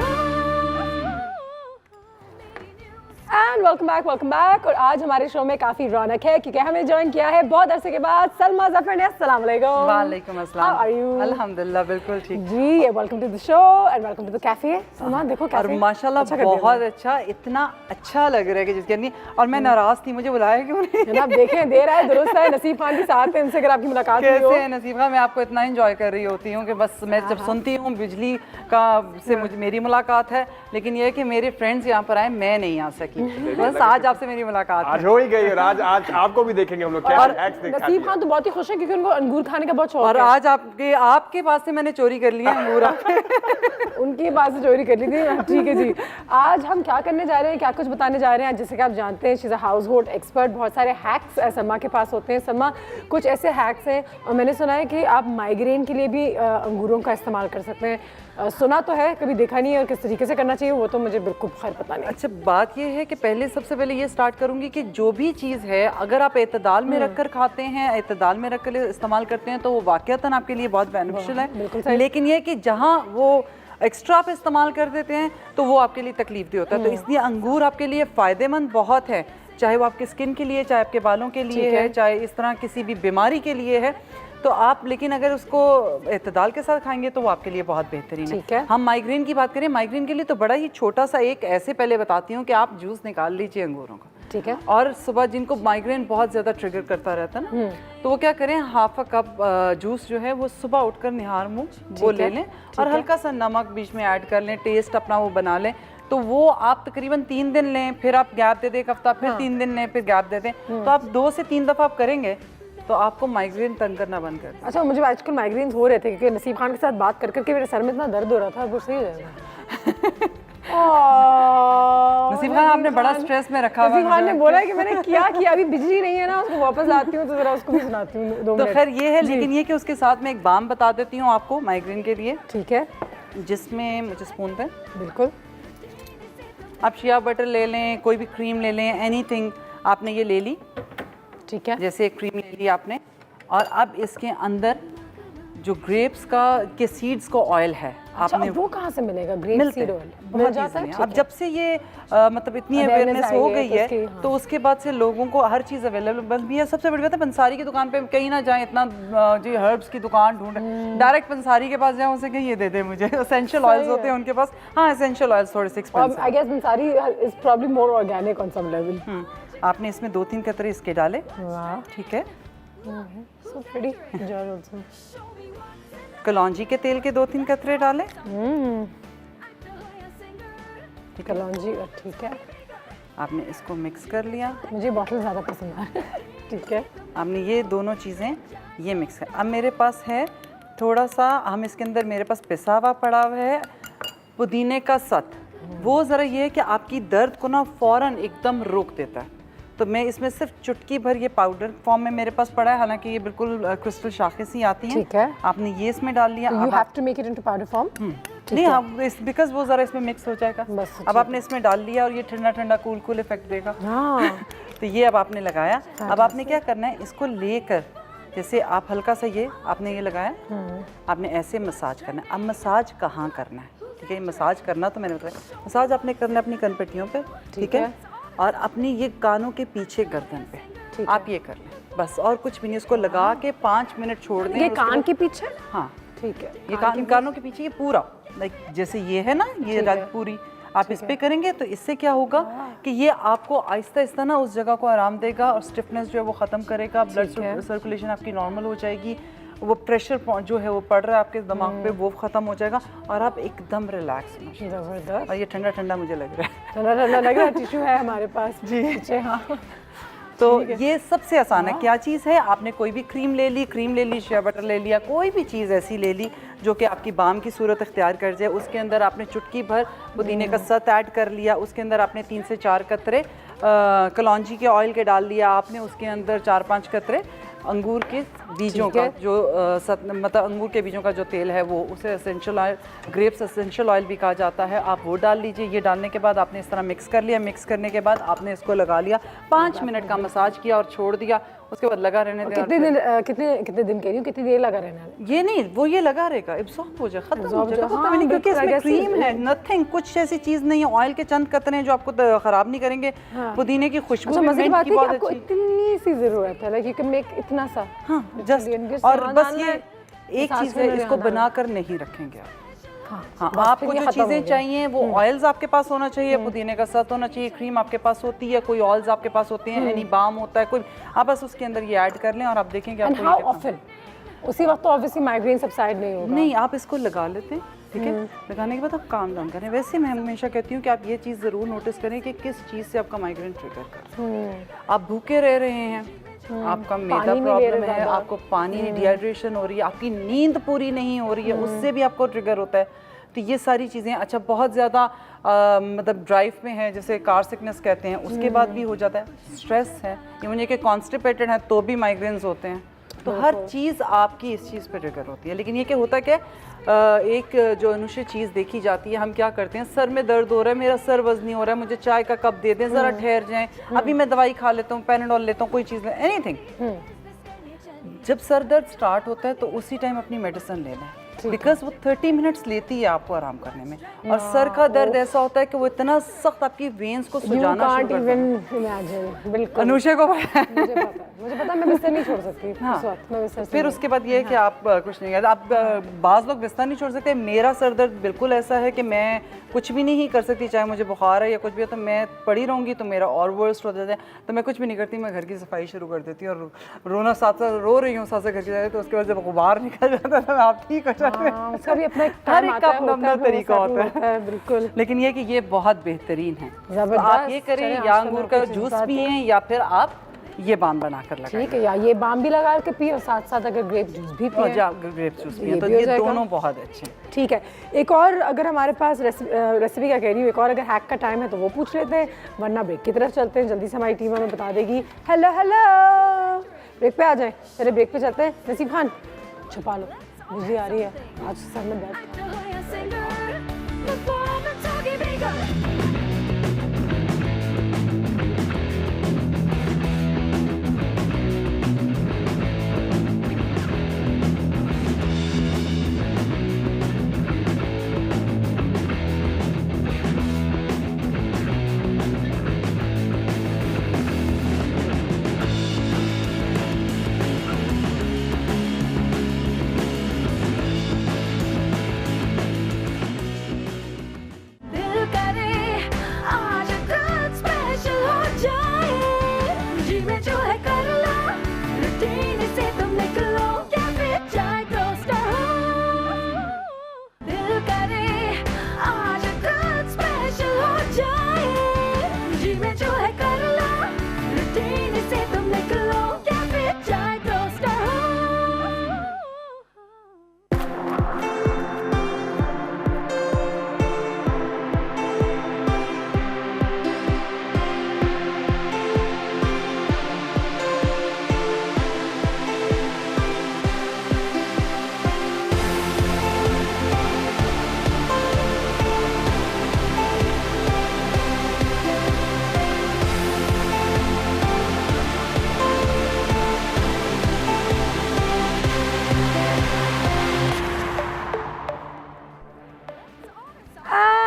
and welcome welcome back. और आज हमारे शो में काफी रौनक है क्योंकि हमें ज्वाइन किया है बहुत अरसे के बाद सलमा जफर ने। अस्सलाम वालेकुम। वालेकुम अस्सलाम। How are you? अल्हम्दुलिल्लाह बिल्कुल ठीक। जी, welcome to the show and welcome to the cafe. Salma देखो और कैफे माशाल्लाह अच्छा कर दिया बहुत अच्छा, इतना अच्छा लग रहा है कि जिसके नहीं। और मैं नाराज थी, मुझे बुलाया क्यों नहीं? जनाब देखें दे रहा है, दुरुस्त है। नसीब खान के साथ है, इनसे अगर आपकी मुलाकात हुई हो। कैसे है नसीब खान? मैं आपको इतना एंजॉय कर रही होती हूँ कि बस मैं जब सुनती हूँ बिजली का से मुझे मेरी मुलाकात है, लेकिन ये है कि मेरे फ्रेंड्स यहाँ पर आए, मैं नहीं आ सकी। बस आज आपसे मेरी मुलाकात आज है। हो ही गई और आज आज आपको भी देखेंगे हम लोग क्या हैक्स दिखा नसीब दिया। खान तो बहुत ही खुश है क्योंकि उनको अंगूर खाने का बहुत शौक और है। आज आपके पास से मैंने चोरी कर लिया अंगूर। उनकी बात से चोरी कर ली थी। ठीक है जी, आज हम क्या करने जा रहे हैं, क्या कुछ बताने जा रहे हैं। जैसे कि आप जानते हैं she is a house hold expert. बहुत सारे हैक्स सलमा के पास होते हैं। सलमा, कुछ ऐसे हैक्स हैं और मैंने सुना है कि आप माइग्रेन के लिए भी अंगूरों का इस्तेमाल कर सकते हैं। सुना तो है, कभी देखा नहीं है, और किस तरीके से करना चाहिए वो तो मुझे बिल्कुल खैर पता नहीं। अच्छा, बात ये है कि सबसे पहले ये स्टार्ट करूंगी कि जो भी चीज़ है अगर आप एतदाल में रखकर खाते हैं, एतदाल में रखकर इस्तेमाल करते हैं तो वो वाक़तन आपके लिए बहुत बेनिफिशियल है। लेकिन ये कि जहाँ वो एक्स्ट्रा आप इस्तेमाल कर देते हैं तो वो आपके लिए तकलीफ दे होता है। तो इसलिए अंगूर आपके लिए फ़ायदेमंद बहुत है, चाहे वो आपके स्किन के लिए, चाहे आपके बालों के लिए है, चाहे इस तरह किसी भी बीमारी के लिए है। तो आप लेकिन अगर उसको एतदाल के साथ खाएंगे तो वो आपके लिए बहुत बेहतरीन है। हम माइग्रेन की बात करें, माइग्रेन के लिए तो बड़ा ही छोटा सा एक ऐसे पहले बताती हूँ कि आप जूस निकाल लीजिए अंगूरों का, ठीक है। और सुबह जिनको माइग्रेन बहुत ज़्यादा ट्रिगर करता रहता है ना, तो वो क्या करें, हाफ अ कप जूस जो है वो सुबह उठकर निहार मुँह वो ले लें और हल्का सा नमक बीच में ऐड कर लें, टेस्ट अपना वो बना लें। तो वो आप तकरीबन 3 दिन लें, फिर आप गैप दे दें एक हफ्ता, फिर 3 दिन लें, फिर गैप दे दें। तो आप 2 से 3 दफ़ा आप करेंगे तो आपको माइग्रेन तंग करना बंद कर देगा। अच्छा, मुझे आजकल माइग्रेन हो रहे थे क्योंकि नसीब खान के साथ बात कर करके मेरे सर में इतना दर्द हो रहा था, वो सही हो जाएगा। नसीब खान आपने बड़ा स्ट्रेस में रखा हुआ है। नसीब खान ने बोला कि मैंने क्या किया, अभी बिजली नहीं है ना, उसको वापस लाती हूँ तो जरा उसको भी सुनाती हूँ 2 तो मिनट। खैर ये है, लेकिन ये कि उसके साथ में एक बाम बता देती हूँ आपको माइग्रेन के लिए, ठीक है, जिसमें मुझे स्पून पे बिल्कुल। आप शिया बटर ले लें, कोई भी क्रीम ले लें, एनीथिंग आपने ये ले ली, ठीक है। जैसे एक क्रीम ले ली आपने, और अब इसके अंदर जो ग्रेप्स के सीड्स का ऑयल है अच्छा, आपने वो कहाँ से मिलेगा? ग्रेप मिलते सीड हैं, ऑयल बहुत मिल जाता है? easily। ठीक अब है। जब से ये मतलब इतनी Awareness अवेयरनेस आई हो है, गई तो है उसकी, हाँ। तो उसके बाद से लोगों को हर चीज़ अवेलेबल भी है। सबसे बड़ी बात है, पंसारी की दुकान पे कहीं ना जाए, इतना जी हर्ब्स की दुकान ढूंढे, डायरेक्ट पंसारी के पास जाए, उसे कहीं ये दे दे मुझे। एसेंशियल ऑयल्स होते हैं उनके पास, हाँ एसेंशियल ऑयल्स थोड़े से expensive. I guess pansari is probably more organic on some level. आपने इसमें 2-3 कतरे इसके डाले, वाह, ठीक है। So pretty, enjoy also. कलौंजी के तेल के 2-3 कतरे डाले, कलौंजी, ठीक है। आपने इसको मिक्स कर लिया। मुझे बॉटल ज़्यादा पसंद आ रहा है। ठीक है, आपने ये दोनों चीज़ें ये मिक्स कर। अब मेरे पास है थोड़ा सा, हम इसके अंदर मेरे पास पिसा हुआ पड़ा हुआ है पुदीने का सत। वो ज़रा ये है कि आपकी दर्द को ना फ़ौरन एकदम रोक देता है। तो मैं इसमें सिर्फ चुटकी भर ये पाउडर फॉर्म में मेरे पास पड़ा है, हालांकि ये बिल्कुल क्रिस्टल शाखे सी आती हैं। ठीक है। आपने ये इसमें डाल लिया। You have to make it into powder form. नहीं, आप बिकॉज वो ज़रा इसमें मिक्स हो जाएगा। बस, अब आपने इसमें डाल लिया और ये ठंडा ठंडा कूल कूल इफेक्ट देगा। हाँ, तो ये अब आपने लगाया। अब आपने क्या करना है, इसको लेकर जैसे आप हल्का सा ये आपने ये लगाया, आपने ऐसे मसाज करना है। अब मसाज कहाँ करना है, ठीक है, मसाज करना तो मैंने बताया, मसाज आपने करना है अपनी कनपट्टियों पे, ठीक है, और अपनी ये कानों के पीछे गर्दन पे आप ये कर लें बस, और कुछ भी नहीं। इसको लगा के 5 मिनट छोड़ दें। ये कान के पीछे? हाँ ठीक है, ये कानों के पीछे, ये पूरा लाइक जैसे ये है ना, ये रग पूरी आप इस पे करेंगे तो इससे क्या होगा कि ये आपको आहिस्ता आहिस्ता ना उस जगह को आराम देगा और स्टिफनेस जो है वो ख़त्म करेगा। ब्लड सर्कुलेशन आपकी नॉर्मल हो जाएगी, वो प्रेशर जो है वो पड़ रहा है आपके दिमाग पे वो ख़त्म हो जाएगा और आप एकदम रिलैक्स हो। जबरदस्त। और ये ठंडा ठंडा मुझे लग रहा है, ठंडा ठंडा लग रहा है। टिश्यू है हमारे पास जी। हाँ, तो ये सबसे आसान है। क्या चीज़ है, आपने कोई भी क्रीम ले ली, शिया बटर ले लिया, कोई भी चीज़ ऐसी ले ली जो कि आपकी बाम की सूरत इख्तियार कर जाए। उसके अंदर आपने चुटकी भर पुदीने का सत ऐड कर लिया, उसके अंदर आपने 3 से 4 कतरे कलौंजी के ऑयल के डाल लिया आपने, उसके अंदर 4-5 कतरे अंगूर के बीजों का जो मतलब अंगूर के बीजों का जो तेल है वो, उसे essential oil, grapes essential oil भी कहा जाता है, आप वो डाल लीजिए। ये डालने के बाद आपने इस तरह मिक्स कर लिया। मिक्स करने के बाद आपने इसको लगा लिया, 5 मिनट का मसाज किया और छोड़ दिया। उसके बाद लगा रहने दें। कितने दिन कितने दिन कह रही हूँ, कितनी देर लगा रहना है? ये नहीं, वो ये लगा रहेगा, एब्जॉर्ब हो जाए, खत्म हो Absorb जाएगा, हो जाए, पता हाँ, नहीं, क्योंकि बिल्कुल, इसमें I guess क्रीम है, it- नथिंग, कुछ ऐसी चीज नहीं है, ऑयल के चंद कतरे हैं जो आपको खराब नहीं करेंगे। पुदीने की खुशबू अच्छा भी मजे की mint बात की है कि बहुत आपको अच्छी। इतनी सी जरूरत है, लाइक यू कैन मेक इतना सा। हाँ Indian जस्ट, dish और सामान बस डालना ये है, एक साथ चीज में है, मैंने इसको डालना है। बनाकर नहीं रखेंगे आप। हाँ, बस आपको फिर ये जो खत्म हो चीजें गया। चाहिए वो ऑयल्स आपके पास होना चाहिए, पुदीने का सत होना चाहिए, क्रीम आपके पास होती है, कोई ऑयल्स आपके पास होते हैं, एनी बाम होता है कोई, आप बस उसके अंदर ये ऐड कर लें और आप देखेंगे एंड आपको हाउ ये कितना- ऑफन? उसी वक्त तो ऑब्वियसली माइग्रेन सबसाइड नहीं होगा। नहीं, आप इसको लगा लेते हैं, ठीक है, लगाने के बाद आप काम डाउन करें। वैसे मैं हमेशा कहती हूँ कि आप ये चीज़ ज़रूर नोटिस करें कि किस चीज़ से आपका माइग्रेन ट्रिगर कर रहा है। आप भूखे रह रहे हैं, आपका मैदा पानी नहीं ले रहे प्रॉब्लम है, ज़्यादा। आपको पानी नहीं, डिहाइड्रेशन हो रही है, आपकी नींद पूरी नहीं हो रही है, उससे भी आपको ट्रिगर होता है। तो ये सारी चीज़ें, अच्छा बहुत ज़्यादा मतलब ड्राइव में है, जैसे कार सिकनेस कहते हैं, उसके बाद भी हो जाता है। स्ट्रेस है, इवन ये कि कॉन्स्टिपेटेड है तो भी माइग्रेन्स होते हैं। तो हर चीज़ आपकी इस चीज़ पे ट्रिगर होती है। लेकिन ये क्या होता है कि एक जो अनुशे चीज़ देखी जाती है, हम क्या करते हैं, सर में दर्द हो रहा है, मेरा सर वजनी हो रहा है, मुझे चाय का कप दे दें, ज़रा ठहर जाएं, अभी मैं दवाई खा लेता हूँ, पैराडोल लेता हूँ, कोई चीज़ एनीथिंग। जब सर दर्द स्टार्ट होता है तो उसी टाइम अपनी मेडिसिन ले लें, बिकॉज वो 30 मिनट्स लेती है आपको आराम करने में। और सर का दर्द ऐसा होता है कि वो इतना सख्त आपकी वेन्स को You सुजाना can't शुरू कर even देता है। imagine, बिल्कुल। अनुषा को मुझे पता है, मैं बिस्तर नहीं छोड़ सकती हाँ। उस वक्त, मैं बिस्तर से फिर नहीं। उसके बाद ये है कि आप कुछ नहीं करते, आप बाज़ लोग बिस्तर नहीं छोड़ सकते। मेरा सर दर्द बिल्कुल ऐसा है कि मैं कुछ भी नहीं कर सकती, चाहे मुझे बुखार है या कुछ भी हो, तो मैं पड़ी रहूँगी तो मेरा और वर्स्ट हो जाता है। तो मैं कुछ भी नहीं करती, मैं घर की सफाई शुरू कर देती हूँ, और रोना साथ साथ रो रही हूँ साथ साथ घर की सफाई, तो उसके बाद जब गुबार निकल जाता है आप ठीक हो जाते हाँ, उसका भी अपना एक हर टाइम एक आता का है, अपना होता है, अपना तरीका वो होता है। बिल्कुल। लेकिन ये कि ये बहुत बेहतरीन है, तो जबरदस्त। आप ये करें, चलें, या आज तो अंगूर मैं का कुछ इस जूस बात पिए या फिर आप ये बाम बनाकर लगाएं। ठीक है यार, ये बाम भी लगा के पिए और साथ साथ अगर ग्रेप जूस भी और पिए। जब ग्रेप जूस ये पिए तो भी हो ये जाएगा। दोनों बहुत अच्छे हैं। ठीक है, एक और अगर हमारे पास रेसिपी का कह रही हूँ, एक और अगर हैक का टाइम है तो वो पूछ लेते हैं, वरना ब्रेक की तरफ चलते हैं। जल्दी से हमारी टीम हमें बता देगी। हेलो हेलो, ब्रेक पे आ जाए, चले ब्रेक पे चलते हैं। नसीब खान छुपा लो, बिजली आ रही है आज सर में दर्द। Actor होया singer, performance होगी bigger. दिल करे आज कुछ स्पेशल हो जाए, जी में जो है कर लो, रूटीन से तुम निकलो, कैफे चाय टोस्टर हो। दिल करे आज कुछ स्पेशल हो जाए, जी में जो है कर लो, रूटीन से तुम निकलो, कैफे चाय टोस्टर हो।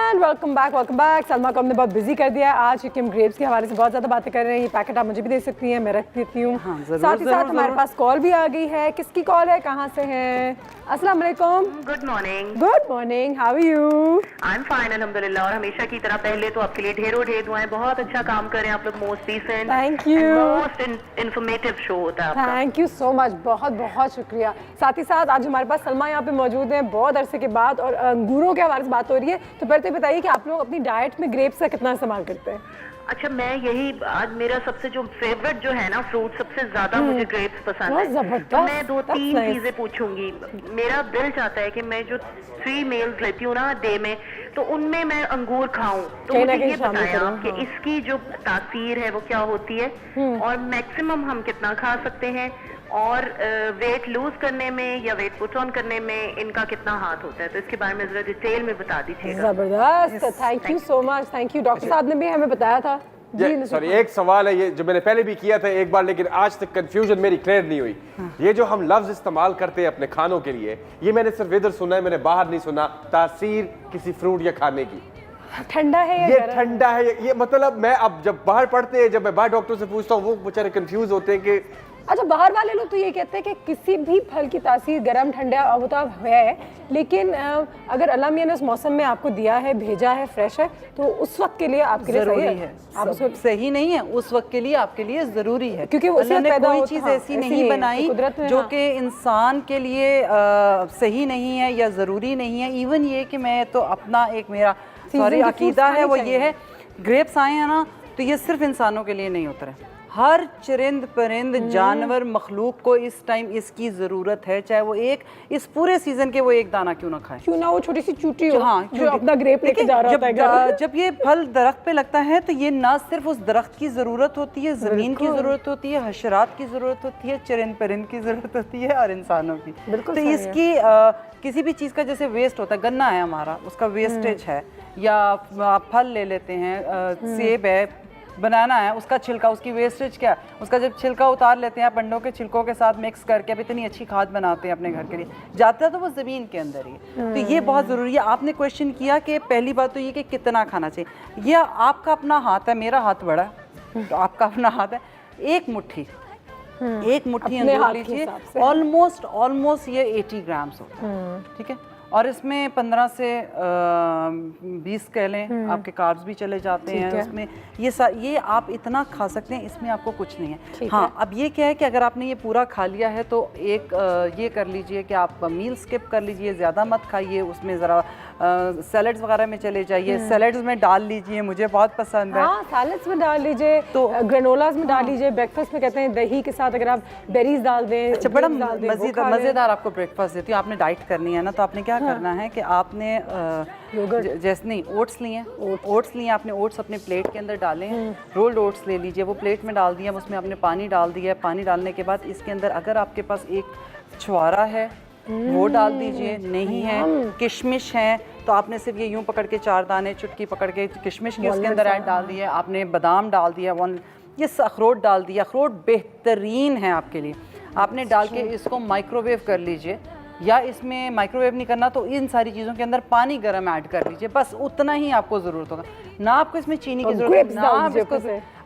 And welcome back. सलमा को हमने बहुत बिजी कर दिया है आज, क्योंकि हम ग्रेप्स के हवाले से बहुत ज़्यादा बातें कर रहे हैं। ये पैकेट आप मुझे भी दे सकती हैं, मैं रख देती हूँ। हाँ, ज़रूर, साथ ही साथ ज़रूर, हमारे ज़रूर। पास कॉल भी आ गई है। किसकी कॉल है, कहाँ से है? अस्सलाम वालेकुम। Good morning. Good morning, how are you? I am fine अल्हम्दुलिल्लाह। और हमेशा की तरह पहले तो आपके लिए ढेरों ढेर दुआएं। बहुत अच्छा काम कर रहे हैं आप लोग, most decent Thank you. Most informative show होता है आपका। थैंक यू सो मच, बहुत बहुत शुक्रिया। साथ ही साथ आज हमारे पास सलमा यहाँ पे मौजूद हैं बहुत अरसे के बाद, और अंगूरों के हवाले से बात हो रही है। तो पहले तो बताइए कि आप लोग अपनी डाइट में ग्रेप्स का कितना इस्तेमाल करते हैं? अच्छा, मैं यही आज मेरा सबसे जो फेवरेट जो है ना फ्रूट, सबसे ज्यादा मुझे ग्रेप्स पसंद बहुत है। जबरदस्त, तो मैं दो that's तीन nice. चीजें पूछूंगी। मेरा दिल चाहता है कि मैं जो 3 meals लेती हूँ ना डे में, तो उनमें मैं अंगूर खाऊं। तो कहीं ना मुझे कहीं ये शामिल बताएं करो, आप कि हाँ। इसकी जो तासीर है वो क्या होती है, और मैक्सिमम हम कितना खा सकते हैं, और वेट लूज करने में या वेट पुट ऑन करने में इनका कितना हाथ होता है। तो इसके बारे में जरा डिटेल में बता दीजिएगा। जबरदस्त, thank you so much, thank you. Doctor साहब ने भी हमें बताया था सॉरी, एक सवाल है ये जो मैंने पहले भी किया था एक बार, लेकिन आज तक कंफ्यूजन मेरी क्लियर नहीं हुई। ये जो हम लफ्ज इस्तेमाल करते हैं अपने खानों के लिए, ये मैंने सिर्फ इधर सुना है, मैंने बाहर नहीं सुना। तासीर किसी फ्रूट या खाने की, ठंडा है या ये गर्म? ठंडा है ये मतलब मैं अब जब बाहर पढ़ते हैं, जब मैं बाहर डॉक्टर से पूछता हूँ, वो बेचारे कंफ्यूज होते हैं कि अच्छा, बाहर वाले लोग तो ये कहते हैं कि किसी भी फल की तासीर गर्म ठंडा वो तो है, लेकिन अगर अल्लाह मियां ने उस मौसम में आपको दिया है, भेजा है, फ्रेश है, तो उस वक्त के लिए आपके लिए जरूरी सही है। आप उसको सही नहीं है, उस वक्त के लिए आपके लिए जरूरी है, क्योंकि वो अल्लाह उसी ने पैदा कोई होता- चीज हाँ, ऐसी ऐसी नहीं है, बनाई तो कुदरत में, जो हाँ। कि इंसान के लिए सही नहीं है या जरूरी नहीं है। इवन ये कि मैं तो अपना एक मेरा सॉरी की अकीदा fruits है, वो खानी ये है, ग्रेप्स आए हैं ना, तो ये सिर्फ इंसानों के लिए नहीं उतरे। हर चरिंद परिंद जानवर मखलूक को इस टाइम इसकी ज़रूरत है, चाहे वो एक इस पूरे सीजन के वो एक दाना क्यों ना खाए, क्यों ना वो छोटी सी चूटी हो, हाँ, जो अपना ग्रेप लेके जा रहा होता है घर। जब ये फल दरख्त पे लगता है तो ये ना सिर्फ उस दरख्त की ज़रूरत होती है, ज़मीन की ज़रूरत होती है, हशरात की ज़रूरत होती है, चरिंद परिंद की ज़रूरत होती है और इंसानों की। बिल्कुल तो सही है। इसकी किसी भी चीज़ का जैसे वेस्ट होता है, गन्ना है हमारा, उसका वेस्टेज है, या आप फल ले लेते हैं, सेब है, बनाना है, उसका छिलका, उसकी वेस्टेज क्या है, उसका जब छिलका उतार लेते हैं आप अंडों के छिलकों के साथ मिक्स करके अब इतनी अच्छी खाद बनाते हैं अपने घर के लिए, जाता है तो वो ज़मीन के अंदर ही है। तो ये बहुत ज़रूरी है। आपने क्वेश्चन किया कि पहली बात तो ये कि कितना खाना चाहिए, ये आपका अपना हाथ है, मेरा हाथ बड़ा है तो आपका अपना हाथ है, एक मुट्ठी अपने अंगूर हाथ के लीजिए, हिसाब से। ऑलमोस्ट ये 80 ग्राम्स होता है, ठीक है। और इसमें 15 से 20 कह लें आपके कार्ब्स भी चले जाते हैं है। उसमें, ये आप इतना खा सकते हैं, इसमें आपको कुछ नहीं है। हाँ, अब ये क्या है कि अगर आपने ये पूरा खा लिया है तो एक ये कर लीजिए कि आप मील स्किप कर लीजिए, ज़्यादा मत खाइए, उसमें ज़रा सैलड्स वगैरह में चले जाइए, सैलड्स में डाल लीजिए, मुझे बहुत पसंद है। हाँ, सैलड्स में डाल लीजिए, तो ग्रेनोलाज में डाल लीजिए, ब्रेकफास्ट में कहते हैं दही के साथ अगर आप बेरीज डाल दें, अच्छा, बड़ा grapes डाल दें, वो खा लें। मज़ेदार आपको ब्रेकफास्ट देती हूँ। आपने डाइट करनी है ना, तो आपने क्या करना है कि आपने जैसे नहीं ओट्स लिए, ओट्स लिए आपने, ओट्स अपने प्लेट के अंदर डालें, रोल्ड ओट्स ले लीजिए, वो प्लेट में डाल दिया, उसमें आपने पानी डाल दिया, पानी डालने के बाद इसके अंदर अगर आपके पास एक छुआरा है वो डाल दीजिए, नहीं है किशमिश है तो आपने सिर्फ ये यूं पकड़ के 4 दाने चुटकी पकड़ के किशमिश के उसके अंदर ऐड डाल दिए, आपने बादाम डाल दिया, ये अखरोट डाल दिया। अखरोट बेहतरीन है आपके लिए, आपने डाल के इसको माइक्रोवेव कर लीजिए, या इसमें माइक्रोवेव नहीं करना तो इन सारी चीज़ों के अंदर पानी गर्म ऐड कर लीजिए, बस उतना ही आपको ज़रूरत होगा, ना आपको इसमें चीनी की ज़रूरत है, ना आप इसको।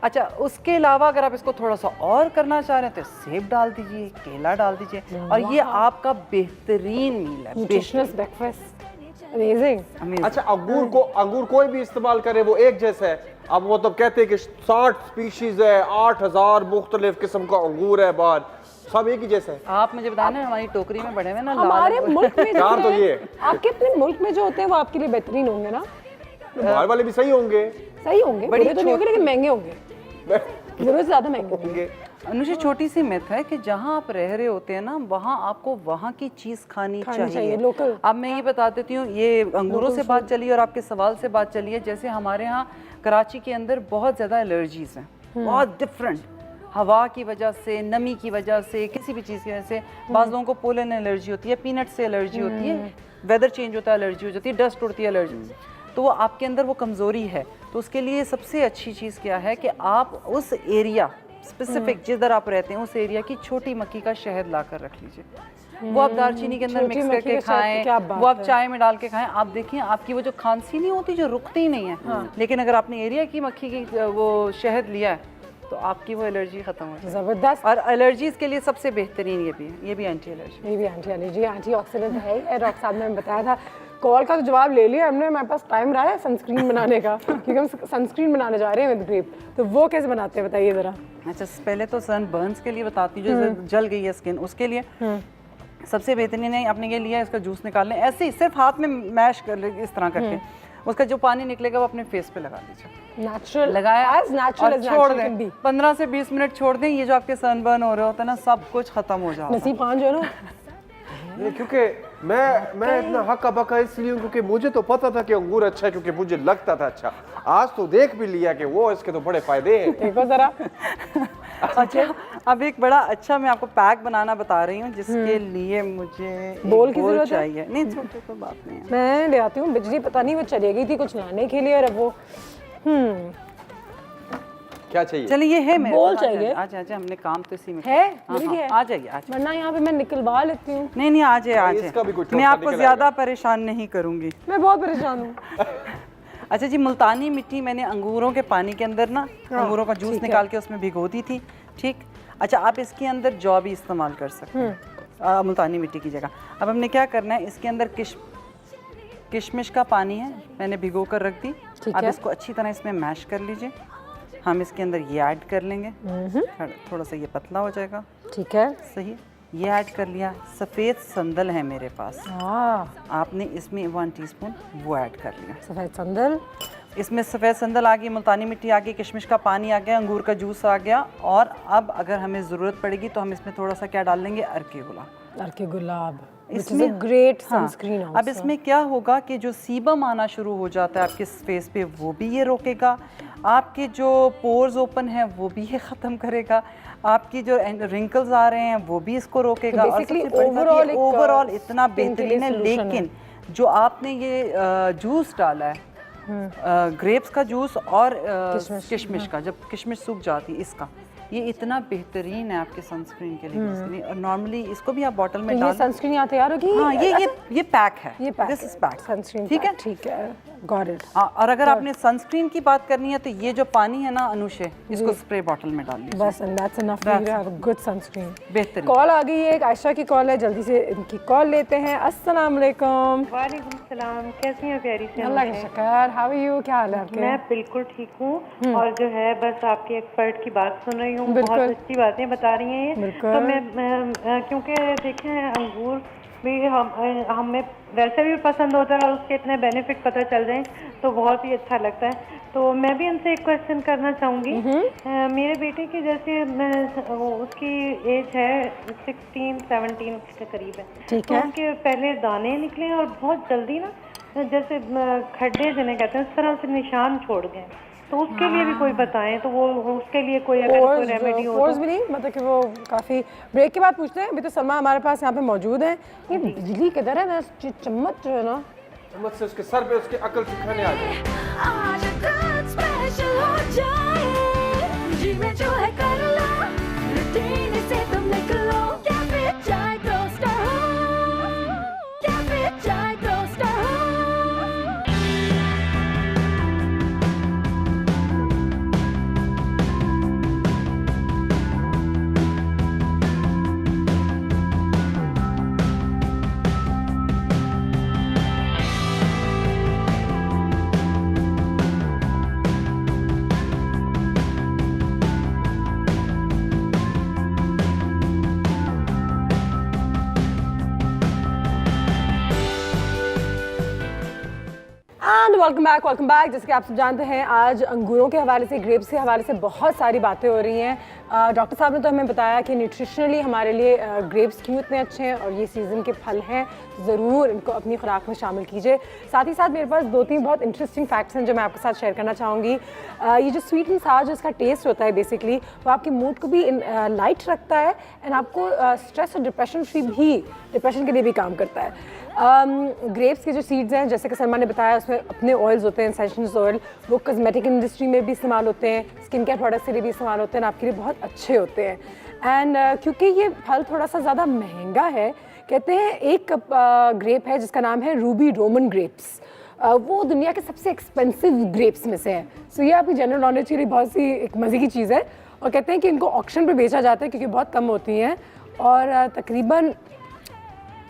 अच्छा, उसके अलावा अगर आप इसको थोड़ा सा और करना चाह रहे हैं तो सेब डाल दीजिए, केला डाल दीजिए, और ये आपका बेहतरीन मील है, न्यूट्रिशनस ब्रेकफास्ट, अमेजिंग। अच्छा, अंगूर कोई भी इस्तेमाल करे वो एक जैसा है? अब वो तो कहते हैं कि 60 स्पीशीज है, 8000 मुख्तलिफ किस्म का अंगूर है बाहर, सब एक ही जैसा है? आप मुझे बताना, हमारी टोकरी में बड़े हुए ना हमारे मुल्क में जो चार तो है, ये आपके अपने मुल्क में जो होते हैं वो आपके लिए बेहतरीन होंगे ना, बाहर वाले भी सही होंगे, सही होंगे, बड़ी बुरे तो नहीं होंगे लेकिन महंगे होंगे, जरूरत से ज़्यादा महंगे होंगे। अनुषा, छोटी सी मिथ है कि जहाँ आप रह रहे होते हैं ना, वहाँ आपको वहाँ की चीज़ खानी चाहिए, लोकल। अब मैं ये बता देती हूँ, ये अंगूरों से बात चली और आपके सवाल से बात चली है, जैसे हमारे यहाँ कराची के अंदर बहुत ज़्यादा एलर्जीज़ हैं, बहुत डिफरेंट, हवा की वजह से, नमी की वजह से, किसी भी चीज़ की वजह से, बाज़ लोगों को पोलन एलर्जी होती है, पीनट से एलर्जी होती है, वेदर चेंज होता है एलर्जी हो जाती है, डस्ट उड़ती है एलर्जी, तो वो आपके अंदर वो कमज़ोरी है। तो उसके लिए सबसे अच्छी चीज़ क्या है कि आप उस एरिया स्पेसिफिक जिधर आप रहते हैं उस एरिया की छोटी मक्की का शहद ला कर रख लीजिए, वो आप दालचीनी के अंदर मिक्स करके खाएं, वो आप चाय में डाल के खाएं, आप देखिए आपकी वो जो खांसी नहीं होती, जो रुकती ही नहीं है, लेकिन अगर आपने एरिया की मक्खी की वो शहद लिया है तो आपकी वो एलर्जी खत्म हो जाए। जबरदस्त। और एलर्जीज के लिए सबसे बेहतरीन ये भी है, ये भी एंटी एलर्जी, ये भी एंटी एलर्जी, एंटी ऑक्सीडेंट है। डॉक्टर साहब ने बताया था, कॉल का तो जवाब ले लिया हमने, हमारे पास टाइम रहा है सनस्क्रीन बनाने का, क्योंकि हम सनस्क्रीन बनाने जा रहे हैं विद ग्रेप, तो वो कैसे बनाते हैं बताइए ज़रा। अच्छा, पहले तो सन बर्न्स के लिए बताती हूँ, जो जल गई है स्किन, उसके लिए सबसे बेहतरीन है, आपने ये लिया, इसका जूस निकाल लें, ऐसे ही सिर्फ हाथ में मैश कर ले इस तरह करके, उसका जो पानी निकलेगा वो अपने फेस पे लगा दीजिए, नेचुरल लगाया और छोड़ दें, 15 से 20 मिनट छोड़ दें, ये जो आपके सनबर्न हो रहे होते हैं ना, सब कुछ खत्म हो जाता है। नसीब खान जो है ना, क्योंकि मैं इतना हक्का बक्का इसलिए हूं क्योंकि मुझे तो पता था कि अंगूर अच्छा है, क्योंकि मुझे लगता था अच्छा, आज तो देख भी लिया कि वो इसके तो बड़े फायदे हैं। देखो जरा। अच्छा, अब एक बड़ा अच्छा मैं आपको पैक बनाना बता रही हूँ, जिसके लिए मुझे बोल की जरूरत चाहिए। नहीं, छोटे कोई बात नहीं है, मैं ले आती हूँ, बिजली पता नहीं वो चली गई थी कुछ लाने के लिए, और अब वो क्या चाहिए? चलिए ये है मेरे बोल पास। चाहिए। आ जाए हमने काम तो इसी में है हाँ, मिल हाँ, गया आ जाइए आ जाइए। वरना यहाँ पे मैं निकलवा लेती हूँ। नहीं आ जाए इसका भी कुछ मैं टोटका आपको निकल ज्यादा परेशान नहीं करूंगी। मैं बहुत परेशान हूँ। अच्छा जी, मुल्तानी मिट्टी मैंने अंगूरों के पानी के अंदर ना अंगूरों का जूस निकाल के उसमें भिगो दी थी। ठीक, अच्छा आप इसके अंदर जौ भी इस्तेमाल कर सकते हैं मुल्तानी मिट्टी की जगह। अब हमने क्या करना है, इसके अंदर किशमिश का पानी है, मैंने भिगो कर रख दी। अब इसको अच्छी तरह इसमें मैश कर लीजिए। हम इसके अंदर ये ऐड कर लेंगे, थोड़ा सा ये पतला हो जाएगा। ठीक है, सही, ये ऐड कर लिया। सफ़ेद संदल है मेरे पास, आपने इसमें 1 टीस्पून वो ऐड कर लिया। सफ़ेद संदल, इसमें सफ़ेद संदल आ गई, मुल्तानी मिट्टी आ गई, किशमिश का पानी आ गया, अंगूर का जूस आ गया। और अब अगर हमें ज़रूरत पड़ेगी तो हम इसमें थोड़ा सा क्या डाल लेंगे, अर्के गुलाब। अर्के गुलाब, इसमें ग्रेट हाँ, सनस्क्रीन। अब इसमें क्या होगा कि जो सीबम आना शुरू हो जाता है आपके फेस पे वो भी ये रोकेगा, आपके जो पोर्स ओपन हैं वो भी ये ख़त्म करेगा, आपकी जो रिंकल्स आ रहे हैं वो भी इसको रोकेगा। और सबसे बड़ी बात ये ओवरऑल इतना बेहतरीन है। लेकिन जो आपने ये जूस डाला है ग्रेप्स का जूस और किशमिश का, जब किशमिश सूख जाती है इसका, ये इतना बेहतरीन है आपके सनस्क्रीन के लिए। और नॉर्मली इसको भी आप बॉटल में डाल, सनस्क्रीन यहाँ तैयार होगी। हाँ, ये पैक है, ये pack this is pack sunscreen. ठीक है, ठीक है, गॉट इट। हाँ, और अगर आपने सनस्क्रीन की बात करनी है तो ये जो पानी है ना अनुषे, इसको स्प्रे बॉटल में डाल लीजिए बस, and that's enough to have a good sunscreen. बेहतरीन। कॉल आ गई है, एक आयशा की कॉल है, जल्दी से इनकी कॉल लेते हैं। अस्सलाम वालेकुम। वालेकुम सलाम, कैसी हैं प्यारी से? अल्लाह का शुक्र, हाउ आर यू, क्या हाल है आपके? मैं बिल्कुल ठीक हूँ और जो है बस आपकी एक्सपर्ट की बात सुन रही हूँ, बहुत अच्छी बातें बता रही हैं ये। तो मैं क्योंकि देखें अंगूर भी हमें वैसे भी पसंद होता है और उसके इतने बेनिफिट पता चल जाएं तो बहुत ही अच्छा लगता है। तो मैं भी उनसे एक क्वेश्चन करना चाहूँगी। मेरे बेटे की जैसे उसकी एज है 16-17 के करीब है, तो उनके पहले दाने निकले और बहुत जल्दी ना जैसे खड्डे जिन्हें कहते हैं उस तरह से निशान छोड़ गए, तो उसके लिए भी कोई बताएं तो वो उसके लिए कोई अगर कोई रेमेडी हो तो। भी नहीं, मतलब कि वो काफ़ी ब्रेक के बाद पूछते हैं। अभी तो सलमा हमारे पास यहाँ पे मौजूद है। ये बिजली किधर है? मैं चम्मच जो है ना, चम्मच से उसके सर पे उसके अकल सिखाने आ जाए। आज कुछ स्पेशल हो जाए, जी में जो है कर लो, रूटीन से तुम निकलो, कैफे चाय टोस्टर हो, कैफे चाय टोस्टर हो। Welcome back. जैसे कि आप सब जानते हैं, आज अंगूरों के हवाले से, ग्रेप्स के हवाले से बहुत सारी बातें हो रही हैं। डॉक्टर साहब ने तो हमें बताया कि न्यूट्रिशनली हमारे लिए ग्रेप्स क्यों इतने अच्छे हैं और ये सीज़न के फल हैं, ज़रूर इनको अपनी खुराक में शामिल कीजिए। साथ ही साथ मेरे पास 2-3 बहुत इंटरेस्टिंग फैक्ट्स हैं जो मैं आपके साथ शेयर करना चाहूँगी। ये जो स्वीट एंड सावर जो इसका टेस्ट होता है बेसिकली, वो आपके मूड को भी लाइट रखता है एंड आपको स्ट्रेस और डिप्रेशन के लिए भी काम करता है। ग्रेप्स के जो सीड्स हैं, जैसे कि सलमा ने बताया, उसमें अपने ऑयल्स होते हैं, एसेंशियल ऑयल, वो कॉस्मेटिक इंडस्ट्री में भी इस्तेमाल होते हैं, स्किन केयर प्रोडक्ट्स के लिए भी इस्तेमाल होते हैं, आपके लिए बहुत अच्छे होते हैं। एंड क्योंकि ये फल थोड़ा सा ज़्यादा महंगा है, कहते हैं एक ग्रेप है जिसका नाम है रूबी रोमन ग्रेप्स, वो दुनिया के सबसे एक्सपेंसिव ग्रेप्स में से है। सो ये आपकी जनरल नॉलेज के लिए बहुत सी एक मज़े की चीज़ है। और कहते हैं कि इनको ऑक्शन पे बेचा जाता है क्योंकि बहुत कम होती हैं और तकरीबन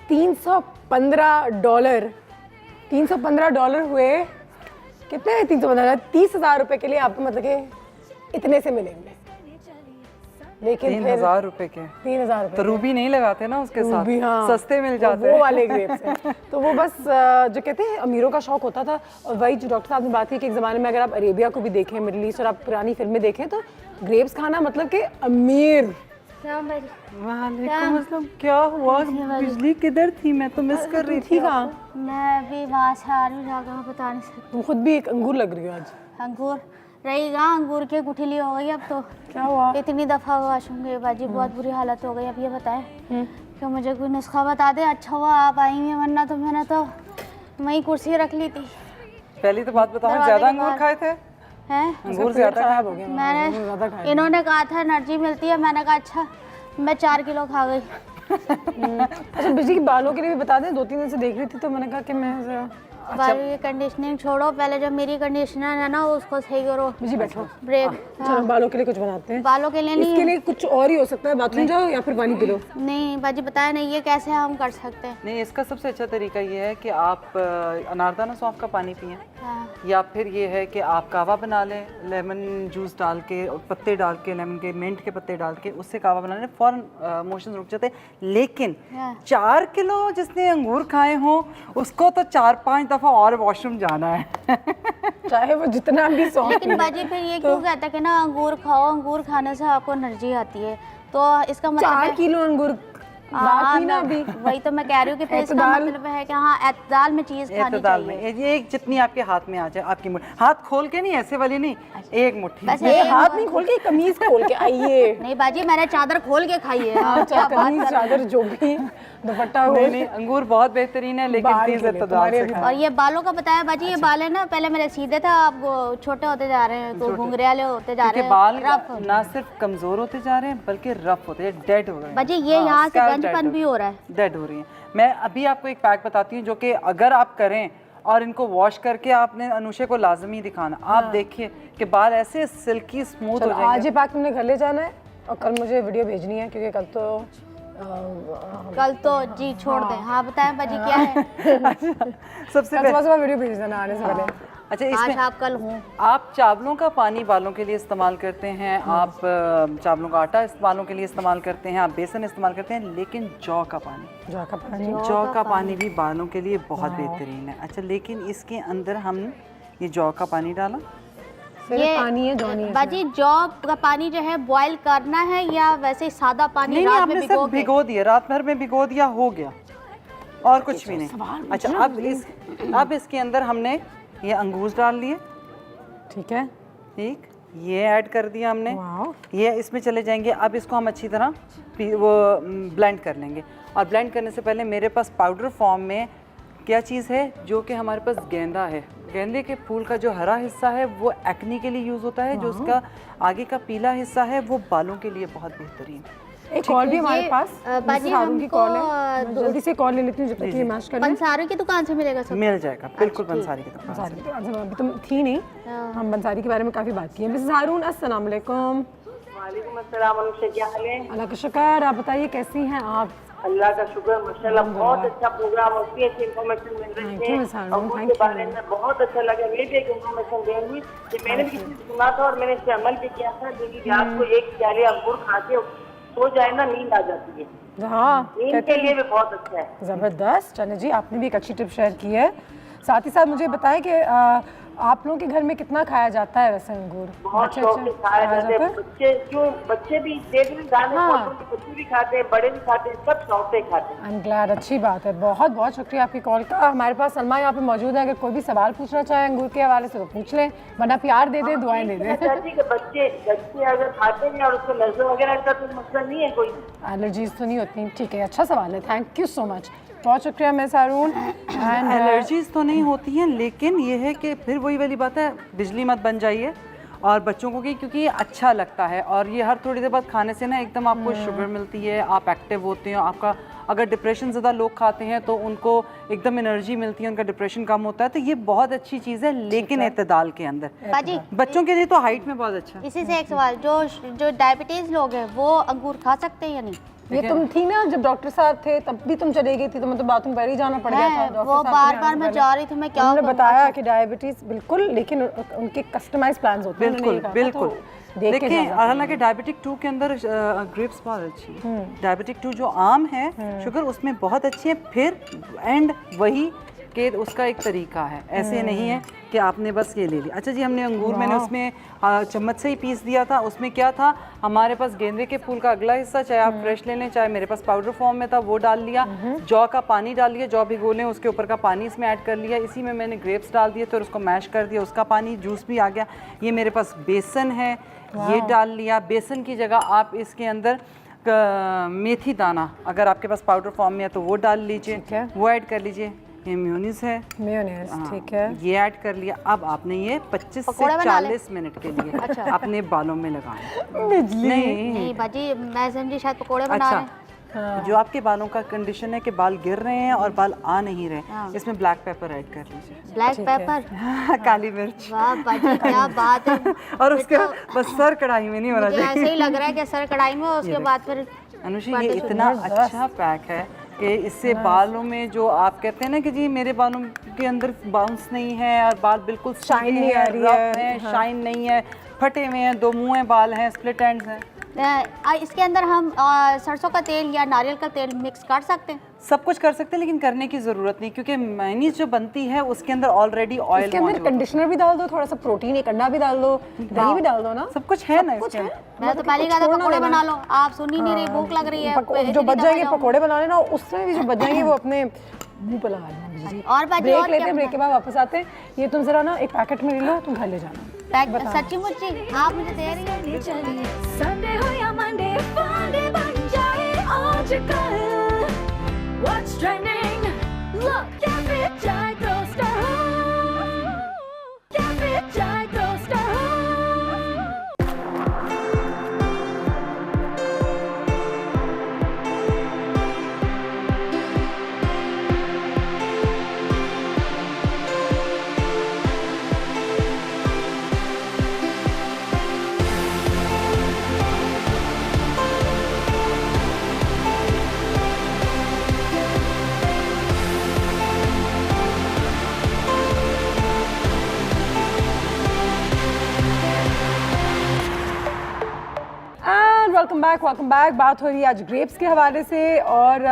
$315 हुए। कितने हैं 315? 30,000 रुपये के लिए आपको मतलब कि इतने से मिलेंगे। लेकिन 3,000 रुपए के 3,000 रुपये तो रूबी नहीं लगाते ना उसके साथ, हाँ, सस्ते मिल जाते हैं वो वाले ग्रेप्स हैं। तो वो बस जो कहते हैं अमीरों का शौक होता था। और वही जो डॉक्टर साहब ने बात की कि एक ज़माने में अगर आप अरेबिया को भी देखें, मिडल ईस्ट, और आप पुरानी फिल्में देखें तो ग्रेप्स खाना मतलब कि अमीर। वालेकुम अस्सलाम। क्या हुआ? बिजली किधर थी? मैं तो मिस कर रही थी। कहाँ? मैं अभी वहाँ से आ रही हूँ, जाकर मैं बता नहीं सकती। तुम खुद भी एक अंगूर लग रही हो आज। अंगूर रहेगा, अंगूर की गुठली हो गई अब तो। क्या हुआ? इतनी दफ़ा वाशरूम गई बाजी, बहुत बुरी हालत हो गई। अब ये बताएं कि मुझे कोई नुस्खा बता दे। अच्छा हुआ आप आई हैं, वरना तो मैंने तो वहीं कुर्सी रख ली थी। पहली तो बात बताओ, ज़्यादा अंगूर खाए थे? हैं अंगूर ज्यादा खराब हो गया मैंने इन्होंने कहा था एनर्जी मिलती है, मैंने कहा अच्छा, मैं 4 किलो खा गई। अच्छा बिजली के बालों के लिए भी बता दें, 2-3 दिन से देख रही थी तो मैंने कहा कि मैं जरा बालों की कंडीशनिंग छोड़ो, पहले जो मेरी कंडीशनर है ना उसको सही करो। बिजी बैठो। ब्रेक। चलो बालों के लिए कुछ बनाते हैं। बालों के लिए नहीं, इसके लिए कुछ और ही हो सकता है, बाथरूम जाओ या फिर पानी पी लो। नहीं बाजी बताया नहीं, ये कैसे हम कर सकते हैं? नहीं, इसका सबसे अच्छा तरीका ये है कि आप अनारदाना सौंफ का पानी पिएं, हाँ। या फिर ये है कि आप कावा बना लें, लेमन जूस डाल के और पत्ते डाल के, लेमन के मिंट के पत्ते डाल के उससे कावा बना लें, फ़ौरन मोशन रुक जाते हैं। लेकिन 4 किलो जिसने अंगूर खाए हों उसको तो 4-5 दफ़ा और वॉशरूम जाना है। चाहे वो जितना भी सौंफ। लेकिन बाजी फिर ये क्यों कहता है कि ना अंगूर खाओ, अंगूर खाने से आपको एनर्जी आती है, तो इसका मतलब 4 किलो अंगूर हाँ, ना अभी वही तो मैं कह रही हूँ कि फिर इसका मतलब है कि हाँ एतदाल में चीज़ खानी एतदाल चाहिए। में ये एक जितनी आपके हाथ में आ जाए, आपकी हाथ खोल के नहीं, ऐसे वाली नहीं, एक मुट्ठी। बस ये हाथ नहीं खोल के, कमीज खोल के आइए। नहीं बाजी मैंने चादर खोल के खाई है। आप क्या बात कमीज चादर जो भी दुपट्टा हो। नहीं, अंगूर बहुत बेहतरीन है, लेकिन बाल प्लीज के लिए, इत्तेदाल से और ये बालों का बताया बाजी, ये बाल है ना पहले मेरे सीधे था, अब वो छोटे होते जा रहे हैं, तो घुंघरे वाले होते जा रहे क्योंकि हैं, बाल रफ। ना सिर्फ कमजोर होते जा रहे हैं बल्कि रफ होते हैं, डेड हो रहे हैं। बाजी ये यहाँ से गंजपन भी हो रहा है, डेड हो रही हैं। मैं अभी आपको एक पैक बताती हूँ जो कि अगर आप करें और इनको वॉश करके आपने अनुषे को लाजमी दिखाना, आप देखिए कि बाल ऐसे सिल्की स्मूथ हो चलो जाएंगे। आज ही पैक तुमने घर ले जाना है और कल मुझे वीडियो भेजनी है, क्योंकि कल तो कल तो जी छोड़ दें। हाँ बताएं बाजी क्या है? सबसे कल सुबह वीडियो भेज देना आने से पहले। अच्छा, आज इसमें आप कल हूँ। आप चावलों का पानी बालों के लिए इस्तेमाल करते हैं, आप चावलों का आटा बालों के लिए इस्तेमाल करते हैं, आप बेसन इस्तेमाल करते हैं, लेकिन जौ का पानी, जौ का पानी भी बालों के लिए बहुत बेहतरीन है। अच्छा, लेकिन इसके अंदर हम ये जौ का पानी डाला, ये पानी है, जौ नहीं है। बाजी जौ का पानी जो है बॉयल करना है या वैसे ही सादा पानी नहीं, रात में आपने सिर्फ भिगो दिया, रात भर में भिगो दिया, हो गया और कुछ भी नहीं। अच्छा, अब इसके अंदर हमने ये अंगूर डाल लिए, ठीक है, ठीक, ये ऐड कर दिया हमने, ये इसमें चले जाएंगे। अब इसको हम अच्छी तरह वो ब्लेंड कर लेंगे, और ब्लेंड करने से पहले मेरे पास पाउडर फॉर्म में क्या चीज़ है जो कि हमारे पास गेंदा है। गेंदे के फूल का जो हरा हिस्सा है वो एक्ने के लिए यूज़ होता है, जो उसका आगे का पीला हिस्सा है वो बालों के लिए बहुत बेहतरीन है। एक कॉल भी हमारे पास, बाजी हारून की कॉल है, हमको जल्दी से कॉल ले लेती हूँ जब तक ये मैश कर लें। पंसारी की दुकान से मिलेगा सब? मिल जाएगा, बिल्कुल बंसारी की दुकान से। बंसारी, अच्छा अभी तुम थी नहीं, हम बंसारी के बारे में काफ़ी बात की है। मिसेस हारून, अस्सलाम वालेकुम। वालेकुम अस्सलाम, अनुषा क्या हाल है? अल्लाह का शुक्र, आप बताइए कैसी हैं आप? अल्लाह का शुक्र, माशाल्लाह बहुत अच्छा प्रोग्राम, उसकी अच्छी इन्फॉर्मेशन मिल रही Thank you, Miss है Harun, और thank उसके बारे में बहुत अच्छा लगा। मैं भी एक इन्फॉर्मेशन दूंगी कि मैंने भी किसी से सुना था और मैंने इस पे अमल भी किया था, क्योंकि रात को एक प्याले अंगूर खा के सो जाए ना, नींद आ जाती है। हाँ, नींद के लिए भी बहुत अच्छा है। ज़बरदस्त। चले जी, आपने भी एक अच्छी टिप शेयर की है। साथ ही साथ मुझे बताएं कि आप लोगों के घर में कितना खाया जाता है वैसे अंगूर? बहुत शौक से खाया जाते हैं बच्चे, क्यों बच्चे भी बच्चे भी खाते हैं, बड़े भी खाते हैं, सब शौक से खाते हैं। आई एम ग्लैड, अच्छी बात है। बहुत बहुत शुक्रिया आपकी कॉल का। हमारे पास सलमा यहाँ पे मौजूद है, अगर कोई भी सवाल पूछना चाहे अंगूर के हवाले से तो पूछ लें, वरना प्यार दे दें, दुआएं दे दें। बच्चे अगर खाते हैं और उसको नजर वगैरह का तो मसला नहीं है, कोई एलर्जीज तो नहीं होती? ठीक है, अच्छा सवाल है, थैंक यू सो मच, बहुत शुक्रिया मिस हारून। एलर्जीज तो नहीं होती हैं, लेकिन ये है कि फिर वही वाली बात है, बिजली मत बन जाइए और बच्चों को क्योंकि ये अच्छा लगता है, और ये हर थोड़ी देर बाद खाने से ना एकदम आपको शुगर मिलती है, आप एक्टिव होते हैं। आपका अगर डिप्रेशन ज़्यादा लोग खाते हैं तो उनको एकदम एनर्जी मिलती है, उनका डिप्रेशन कम होता है, तो ये बहुत अच्छी चीज़ है, लेकिन एतदाल के अंदर। बाजी बच्चों के लिए तो हाइट में बहुत अच्छा। इसी से एक सवाल, जो डायबिटीज लोग हैं वो अंगूर खा सकते हैं या नहीं? ये तुम थी ना जब डॉक्टर साहब थे, तब भी तुम चले गई थी, तो मतलब बाथरूम पर ही जाना पड़ गया था डॉक्टर वो साहब बार मैं जा रही थी, मैं क्या उन्होंने बताया कि डायबिटीज बिल्कुल, लेकिन उनके कस्टमाइज प्लान्स होते हैं। बिल्कुल बिल्कुल। देखिए, हालांकि डायबिटिक 2 के अंदर ग्रेप्स बहुत अच्छी है। डायबिटिक 2 जो आम है शुगर, उसमें बहुत अच्छी है। फिर एंड वही कि उसका एक तरीका है, ऐसे नहीं है कि आपने बस ये ले लिया। अच्छा जी, हमने अंगूर मैंने उसमें चम्मच से ही पीस दिया था। उसमें क्या था, हमारे पास गेंदे के फूल का अगला हिस्सा, चाहे आप फ्रेश ले लें, चाहे मेरे पास पाउडर फॉर्म में था वो डाल लिया। जौ का पानी डाल लिया, जौ भिगो लें, उसके ऊपर का पानी इसमें ऐड कर लिया। इसी में मैंने ग्रेप्स डाल दिए, फिर उसको मैश कर दिया, उसका पानी जूस भी आ गया। ये मेरे पास बेसन है, ये डाल लिया। बेसन की जगह आप इसके अंदर मेथी दाना, अगर आपके पास पाउडर फॉर्म में है तो वो डाल लीजिए, वो ऐड कर लीजिए। ये मेयोनीज है। मेयोनीज, हाँ, ठीक है। ये ऐड कर लिया। अब आपने ये 25 से पकौड़े बना ले। 40 मिनट के लिए अपने बालों में लगाना। बिजली। नहीं बाजी, मैं समझी शायद पकोड़े बना रहे हैं। अच्छा, जो आपके बालों का कंडीशन है कि बाल गिर रहे हैं और बाल आ नहीं रहे, इसमें ब्लैक पेपर ऐड कर लीजिए। ब्लैक पेपर, काली मिर्च। वाह बाजी क्या बात है। और उसके बाद बस सर कढ़ाई में नहीं होना मुझे ऐसे चाहिए। ही लग रहा है कि सर कढ़ाई में, उसके बाद फिर अनुषी ये इतना अच्छा पैक है कि इससे बालों में जो आप कहते हैं ना कि जी मेरे बालों के अंदर बाउंस नहीं है और बाल बिल्कुल शाइन नहीं आ रही है, शाइन नहीं है, फटे हुए हैं, दो मुंह बाल हैं, स्प्लिट एंड्स हैं, इसके अंदर हम सरसों का तेल या नारियल का तेल मिक्स कर सकते हैं। सब कुछ कर सकते हैं, लेकिन करने की जरूरत नहीं, क्योंकि मेयोनीज जो बनती है उसके अंदर ऑलरेडी ऑयल इसके अंदर कंडीशनर भी डाल दो, थोड़ा सा प्रोटीन, एक अंडा भी डाल दो, दही भी डाल दो ना, सब कुछ है ना इसके अंदर। मैं तो पहले कहा था पकोड़े बना लो, आप सुन ही नहीं रही, भूख लग रही है। जो बच जाएंगे पकोड़े बनाने ना, उसमें भी जो बच जाएंगे वो अपने मुंह पे लगा देना। और बाजी ब्रेक लेते हैं, ब्रेक के बाद वापस आते हैं। ये तुम जरा ना एक पैकेट में ले लो, तुम घर ले जाना। सच्ची मुच्ची आप मुझे दे रही हैं। चलिए संडे हो या मंडे फंडे बन जाए आजकल। What's trending? Look, Cafe Chai Toaster. Cafe Chai Toaster. Welcome back. बात हो रही है आज ग्रेप्स के हवाले से, और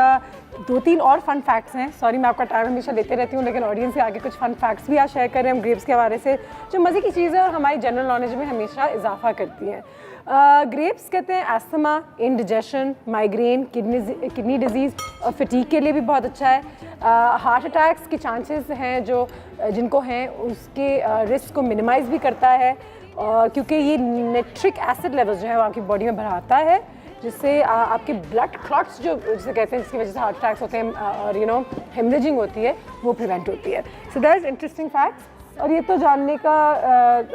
2-3 और फन फैक्ट्स हैं। सॉरी मैं आपका टाइम हमेशा लेते रहती हूँ, लेकिन ऑडियंस के आगे कुछ फन फैक्ट्स भी आज शेयर कर रहे हैं हम ग्रेप्स के हवाले से, जो मज़े की चीज़ है और हमारी जनरल नॉलेज में हमेशा इजाफा करती हैं। ग्रेप्स कहते हैं asthma, indigestion, migraine, kidney disease और फटीग के लिए भी बहुत अच्छा है। हार्ट अटैक्स के चांसेस हैं जो जिनको हैं उसके रिस्क को मिनिमाइज़ भी करता है, क्योंकि ये नाइट्रिक एसिड लेवल्स जो है वो आपकी बॉडी में बढ़ाता है, जिससे आपके ब्लड क्लॉट्स जो जिसे कहते हैं, जिसकी वजह से हार्ट अटैक्स होते हैं और हेमरेजिंग होती है, वो प्रिवेंट होती है। So that is interesting facts. और ये तो जानने का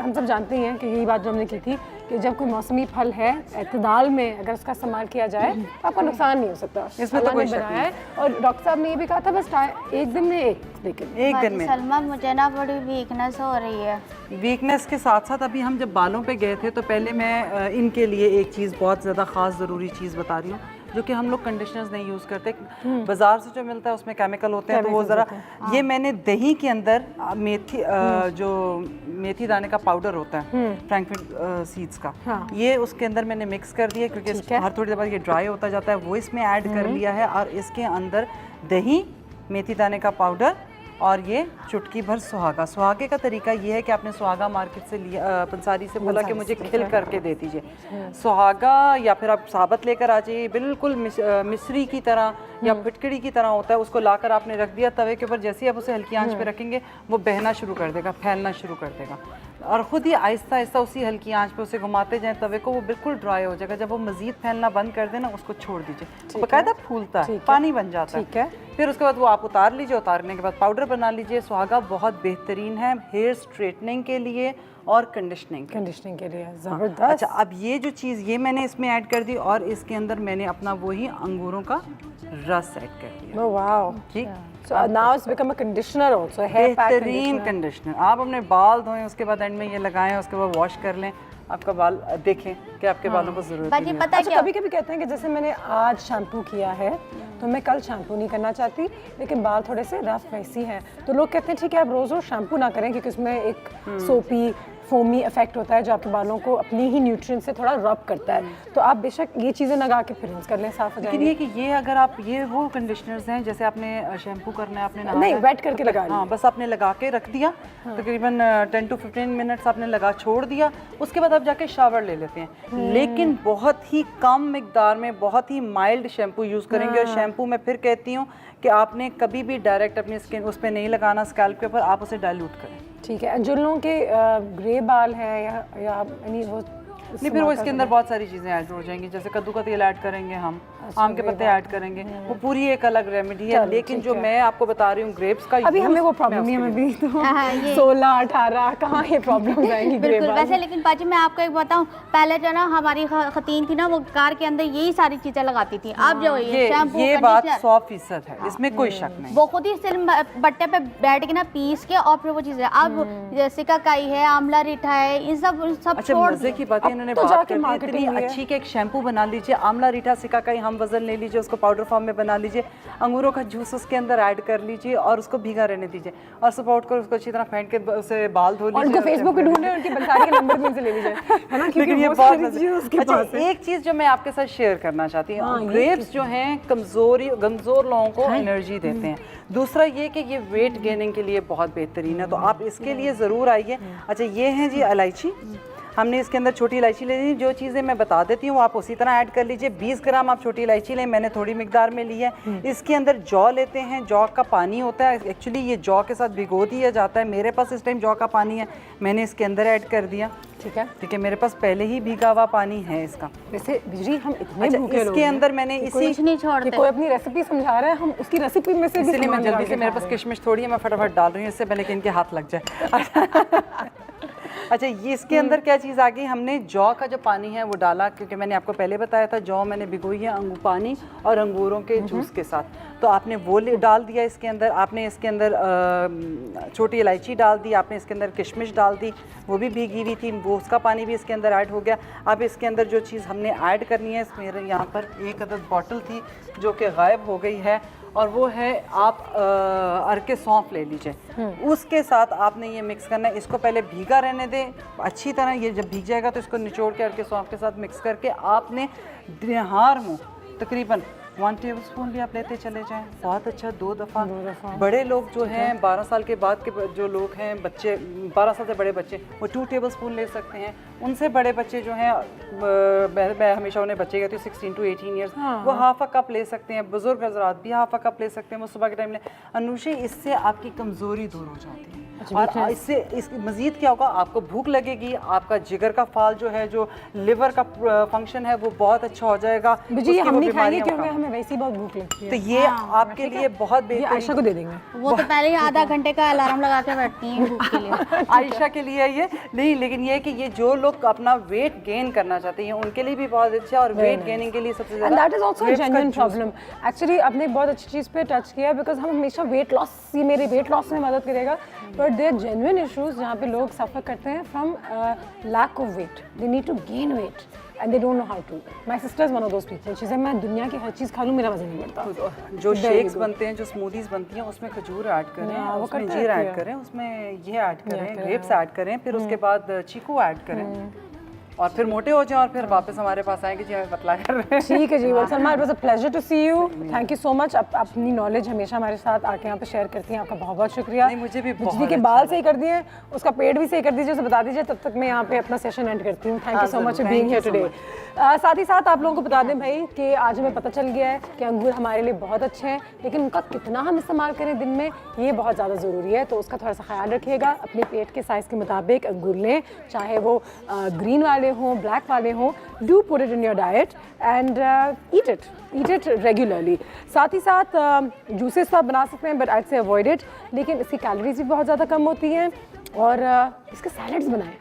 हम सब जानते ही हैं कि यही बात जो हमने की थी कि जब कोई मौसमी फल है एतदाल में अगर उसका इस्तेमाल किया जाए तो आपका नुकसान नहीं हो सकता। इसमें तो कोई शक बनाया है, और डॉक्टर साहब ने ये भी कहा था बस एक दिन में एक दिन में। सलमा मुझे ना बड़ी वीकनेस हो रही है। वीकनेस के साथ साथ अभी हम जब बालों पे गए थे तो पहले मैं इनके लिए एक चीज़ बहुत ज़्यादा ख़ास ज़रूरी चीज़ बता रही हूँ, जो कि हम लोग कंडीशनर्स नहीं यूज़ करते। बाजार से जो मिलता है उसमें केमिकल होते हैं, तो वो ज़रा ये मैंने दही के अंदर मेथी जो मेथी दाने का पाउडर होता है फ्रैंकफर्ट सीड्स का, ये उसके अंदर मैंने मिक्स कर दिया, क्योंकि हर थोड़ी देर बाद ये ड्राई होता जाता है, वो इसमें ऐड कर लिया है। और इसके अंदर दही, मेथी दाने का पाउडर और ये चुटकी भर सुहागा। सुहागे का तरीका ये है कि आपने सुहागा मार्केट से लिया, पंसारी से बोला कि मुझे खिल करके दे दीजिए सुहागा, या फिर आप साबत लेकर आ जाइए, बिल्कुल मिश्री की तरह या फिटकड़ी की तरह होता है। उसको लाकर आपने रख दिया तवे के ऊपर, जैसे ही आप उसे हल्की आंच पे रखेंगे वो बहना शुरू कर देगा, फैलना शुरू कर देगा, और ख़ुद ही आहिस्ता आहिस्ता उसी हल्की आंच पे उसे घुमाते जाएं तवे को, वो बिल्कुल ड्राई हो जाएगा। जब वो मज़ीद फैलना बंद कर देना, उसको छोड़ दीजिए, बाकायदा फूलता है, पानी बन जाता है। फिर उसके बाद वो आप उतार लीजिए, उतारने के बाद पाउडर बना लीजिए। सुहागा बहुत बेहतरीन है हेयर स्ट्रेटनिंग के लिए और कंडीशनिंग के लिए। ज़बरदस्त। अच्छा, अब ये जो चीज़ ये मैंने इसमें ऐड कर दी, और इसके अंदर मैंने अपना वही अंगूरों का रस ऐड कर दिया। वाओ, ठीक। So now it's become a conditioner also, hair pack बेहतरीन कंडीशनर। आप अपने बाल धोएं, उसके बाद एंड में ये लगाएं, उसके बाद वॉश कर लें, आपका बाल देखें कि आपके बालों को जरूरत है। पता है कभी कभी कहते हैं कि जैसे मैंने आज शैम्पू किया है तो मैं कल शैम्पू नहीं करना चाहती, लेकिन बाल थोड़े से रफ वैसी हैं, तो लोग कहते हैं ठीक है आप रोज़ रोज़ शैम्पू ना करें, क्योंकि उसमें एक सोपी फोमी इफेक्ट होता है जो आपके बालों को अपनी ही न्यूट्रिएंट से थोड़ा रब करता है। तो आप बेशक ये चीज़ें लगा के फिर rinse कर लें, साफ हो जाएंगे। लेकिन ये कि ये अगर आप ये वो कंडीशनर्स हैं, जैसे आपने शैम्पू करना है, आपने नहीं वेट करके लगा, हाँ बस आपने लगा के रख दिया, तकरीबन 10 to 15 मिनट्स आपने लगा छोड़ दिया, उसके बाद आप जाके शावर ले लेते हैं। लेकिन बहुत ही कम मिकदार में, बहुत ही माइल्ड शैम्पू यूज़ करेंगे। और शैम्पू मैं फिर कहती हूँ कि आपने कभी भी डायरेक्ट अपनी स्किन उस पर नहीं लगाना, स्कैल्प के ऊपर आप उसे डाइल्यूट करें। ठीक है। जिन लोगों के ग्रे बाल हैं या यानी वो नहीं, फिर वो इसके अंदर बहुत सारी चीज़ें ऐड हो जाएंगी, जैसे कद्दू का तेल ऐड करेंगे हम, आम के पत्ते ऐड करेंगे, वो पूरी एक अलग रेमेडी है। लेकिन जो मैं आपको बता रही हूँ ग्रेप्स का, अभी हमें वो प्रॉब्लम नहीं है, अभी तो 16-18 कहाँ ये प्रॉब्लम आएंगी बिल्कुल। वैसे लेकिन पाजी मैं आपको एक बताऊं, पहले जो ना हमारी खतीन थी ना, वो कार के अंदर यही सारी चीजें लगाती थी। अब जो शैम्पू, ये बात 100% है, इसमें कोई शक नहीं। वो खुद ही सिर्फ बट्टे पे बैठ के ना पीस के और फिर वो चीजें, अब सिकाकाई है, आंवला रीठा है, इन सब अच्छा, छोड़ मजे की बात है, इन्होंने तो बात कर दी इतनी अच्छी कि एक शैम्पू बना लीजिए, आंवला रीठा सिकाकाई हम वजन ले लीजिए, उसको पाउडर फॉर्म में बना लीजिए, अंगूरों का जूस उसके अंदर ऐड कर लीजिए और उसको भीगा रहने दीजिए और सपोर्ट कर उसको अच्छी तरह फेंट के उसे बाल धो लीजिए। उनको फेसबुक पे ढूंढे, उनकी बंसारी के नंबर में से ले लीजिए, है ना, क्योंकि ये वो बहुत सारी चीज़ें उसके अच्छा, पास है। एक चीज जो मैं आपके साथ शेयर करना चाहती हूँ, ग्रेप्स जो हैं कमजोर लोगों को एनर्जी देते हैं। दूसरा ये कि ये वेट गेनिंग के लिए बहुत बेहतरीन है, तो आप इसके लिए ज़रूर आइए। अच्छा, ये है जी इलायची, हमने इसके अंदर छोटी इलायची ले ली, जो चीज़ें मैं बता देती हूँ आप उसी तरह ऐड कर लीजिए। 20 ग्राम आप छोटी इलायची लें, मैंने थोड़ी मिकदार में ली है। इसके अंदर जौ लेते हैं, जौ का पानी होता है, एक्चुअली ये जौ के साथ भिगो दिया जाता है। मेरे पास इस टाइम जौ का पानी है, मैंने इसके अंदर ऐड कर दिया। ठीक है, मेरे पास पहले ही भीगा हुआ पानी है इसका। वैसे बिजली हम इतने अच्छा, भूखे लोग इसके हैं अंदर मैंने कुछ नहीं छोड़ते। कि कोई अपनी रेसिपी समझा रहा है, हम उसकी रेसिपी में से भी इसलिए मैं सामान जल्दी डाल से, के मेरे खा पास रहे हैं। किशमिश थोड़ी है, मैं फटाफट डाल रही हूँ इससे पहले कि इनके हाथ लग जाए। अच्छा, ये इसके अंदर क्या चीज़ आ गई, हमने जौ का जो पानी है वो डाला, क्योंकि मैंने आपको पहले बताया था जौ मैंने भिगोई है पानी और अंगूरों के जूस के साथ, तो आपने वो डाल दिया इसके अंदर। आपने इसके अंदर छोटी इलायची डाल दी, आपने इसके अंदर किशमिश डाल दी, वो भी भीगी हुई थी, वो उसका पानी भी इसके अंदर ऐड हो गया। अब इसके अंदर जो चीज़ हमने ऐड करनी है, मेरे यहाँ पर एक अदद बॉटल थी जो कि गायब हो गई है, और वो है आप अरके सौंफ ले लीजिए, उसके साथ आपने ये मिक्स करना है। इसको पहले भीगा रहने दें अच्छी तरह, ये जब भीग जाएगा तो इसको निचोड़ के अरके सौंफ के साथ मिक्स करके आपने निहार मुँह तकरीबन 1 टेबलस्पून भी आप लेते चले जाएं, बहुत अच्छा। 2 दफ़ा। बड़े लोग जो हैं 12 साल के बाद के जो लोग हैं, बच्चे 12 साल से बड़े बच्चे, वो 2 टेबलस्पून ले सकते हैं। उनसे बड़े बच्चे जो हैं, मैं हमेशा उन्हें बच्चे कहती हूँ 16 to 18 ईयर्स, वो हाफ अ कप ले सकते हैं। बुजुर्ग हजरात भी हाफ अ कप ले सकते हैं, वो सुबह के टाइम लें। अनुषी, इससे आपकी कमज़ोरी दूर हो जाती है। और इससे मज़ीद क्या होगा, आपको भूख लगेगी, आपका जिगर का फाल जो है, जो लिवर का फंक्शन है, वो बहुत अच्छा हो जाएगा। जी, हम नहीं खाएंगे क्योंकि हमें वैसे ही बहुत भूख लगती है। तो ये आपके लिए बहुत बेहतर। आयशा को दे देंगे, वो तो पहले ही आधा घंटे का अलार्म लगा के बैठती हैं भूख के लिए। आयशा के लिए ये नहीं, लेकिन ये है कि ये जो लोग अपना वेट गेन करना चाहते हैं उनके लिए भी बहुत अच्छा, और वेट गेनिंग के लिए सबसे ज़्यादा। And that is also a genuine problem. Actually आपने बहुत अच्छी चीज़ पे टच किया, बिकॉज हम हमेशा वेट लॉस, ये मेरे वेट लॉस में मदद करेगा, but there are genuine issues जहाँ पे लोग सफ़र करते हैं from lack of weight. They need to gain weight and they don't know how to. My sister is one of those people. चीज़ें मैं दुनिया की हर चीज़ खा लूँ, मेरा वजन नहीं बढ़ता। जो शेक्स बनते हैं, जो स्मूदीज बनती हैं, उसमें खजूर ऐड करें, उसमें जीर ऐड करें, उसमें ये ऐड करें, ग्रेप्स ऐड करें, फिर उसके बाद चीकू ऐड करें, और फिर मोटे हो जाएं और फिर वापस हमारे पास आएंगे जी हमें पतला कर रहे हैं। ठीक है जी, well Salma, it was a pleasure to see you. Thank you so much. आप अपनी नॉलेज हमेशा हमारे साथ आके यहाँ पे शेयर करती हैं, आपका बहुत बहुत शुक्रिया। नहीं, मुझे भी बहुत बिजली के बाल सही कर दिए, उसका पेट भी सही कर दीजिए, उसे बता दीजिए, तब तक मैं यहाँ पे अपना सेशन एंड करती हूँ। Thank you so much for being here today. साथ ही साथ आप लोगों को बता दें भाई कि आज हमें पता चल गया है कि अंगूर हमारे लिए बहुत अच्छे हैं, लेकिन उनका कितना हम इस्तेमाल करें दिन में, ये बहुत ज़्यादा ज़रूरी है। तो उसका थोड़ा सा ख्याल रखिएगा, अपने पेट के साइज़ के मुताबिक अंगूर लें, चाहे वो ग्रीन वाले हों, ब्लैक वाले हों। Do put it in your diet and eat it regularly. साथ ही साथ जूसेस तो आप बना सकते हैं, बट आई से अवॉइड इट, लेकिन इसकी कैलोरीज भी बहुत ज़्यादा कम होती हैं, और इसके सैलड्स बनाएं।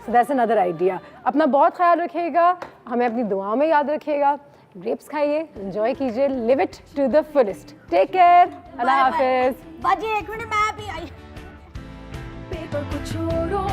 So that's another idea. अपना बहुत ख्याल रखिएगा, हमें अपनी दुआओं में याद रखिएगा। ग्रेप्स खाइए, एंजॉय कीजिए, live it to the fullest. Take care, अल्लाह हाफिज़। बाजी एक मिनट, मैं भी आई। पेपर को छोड़ो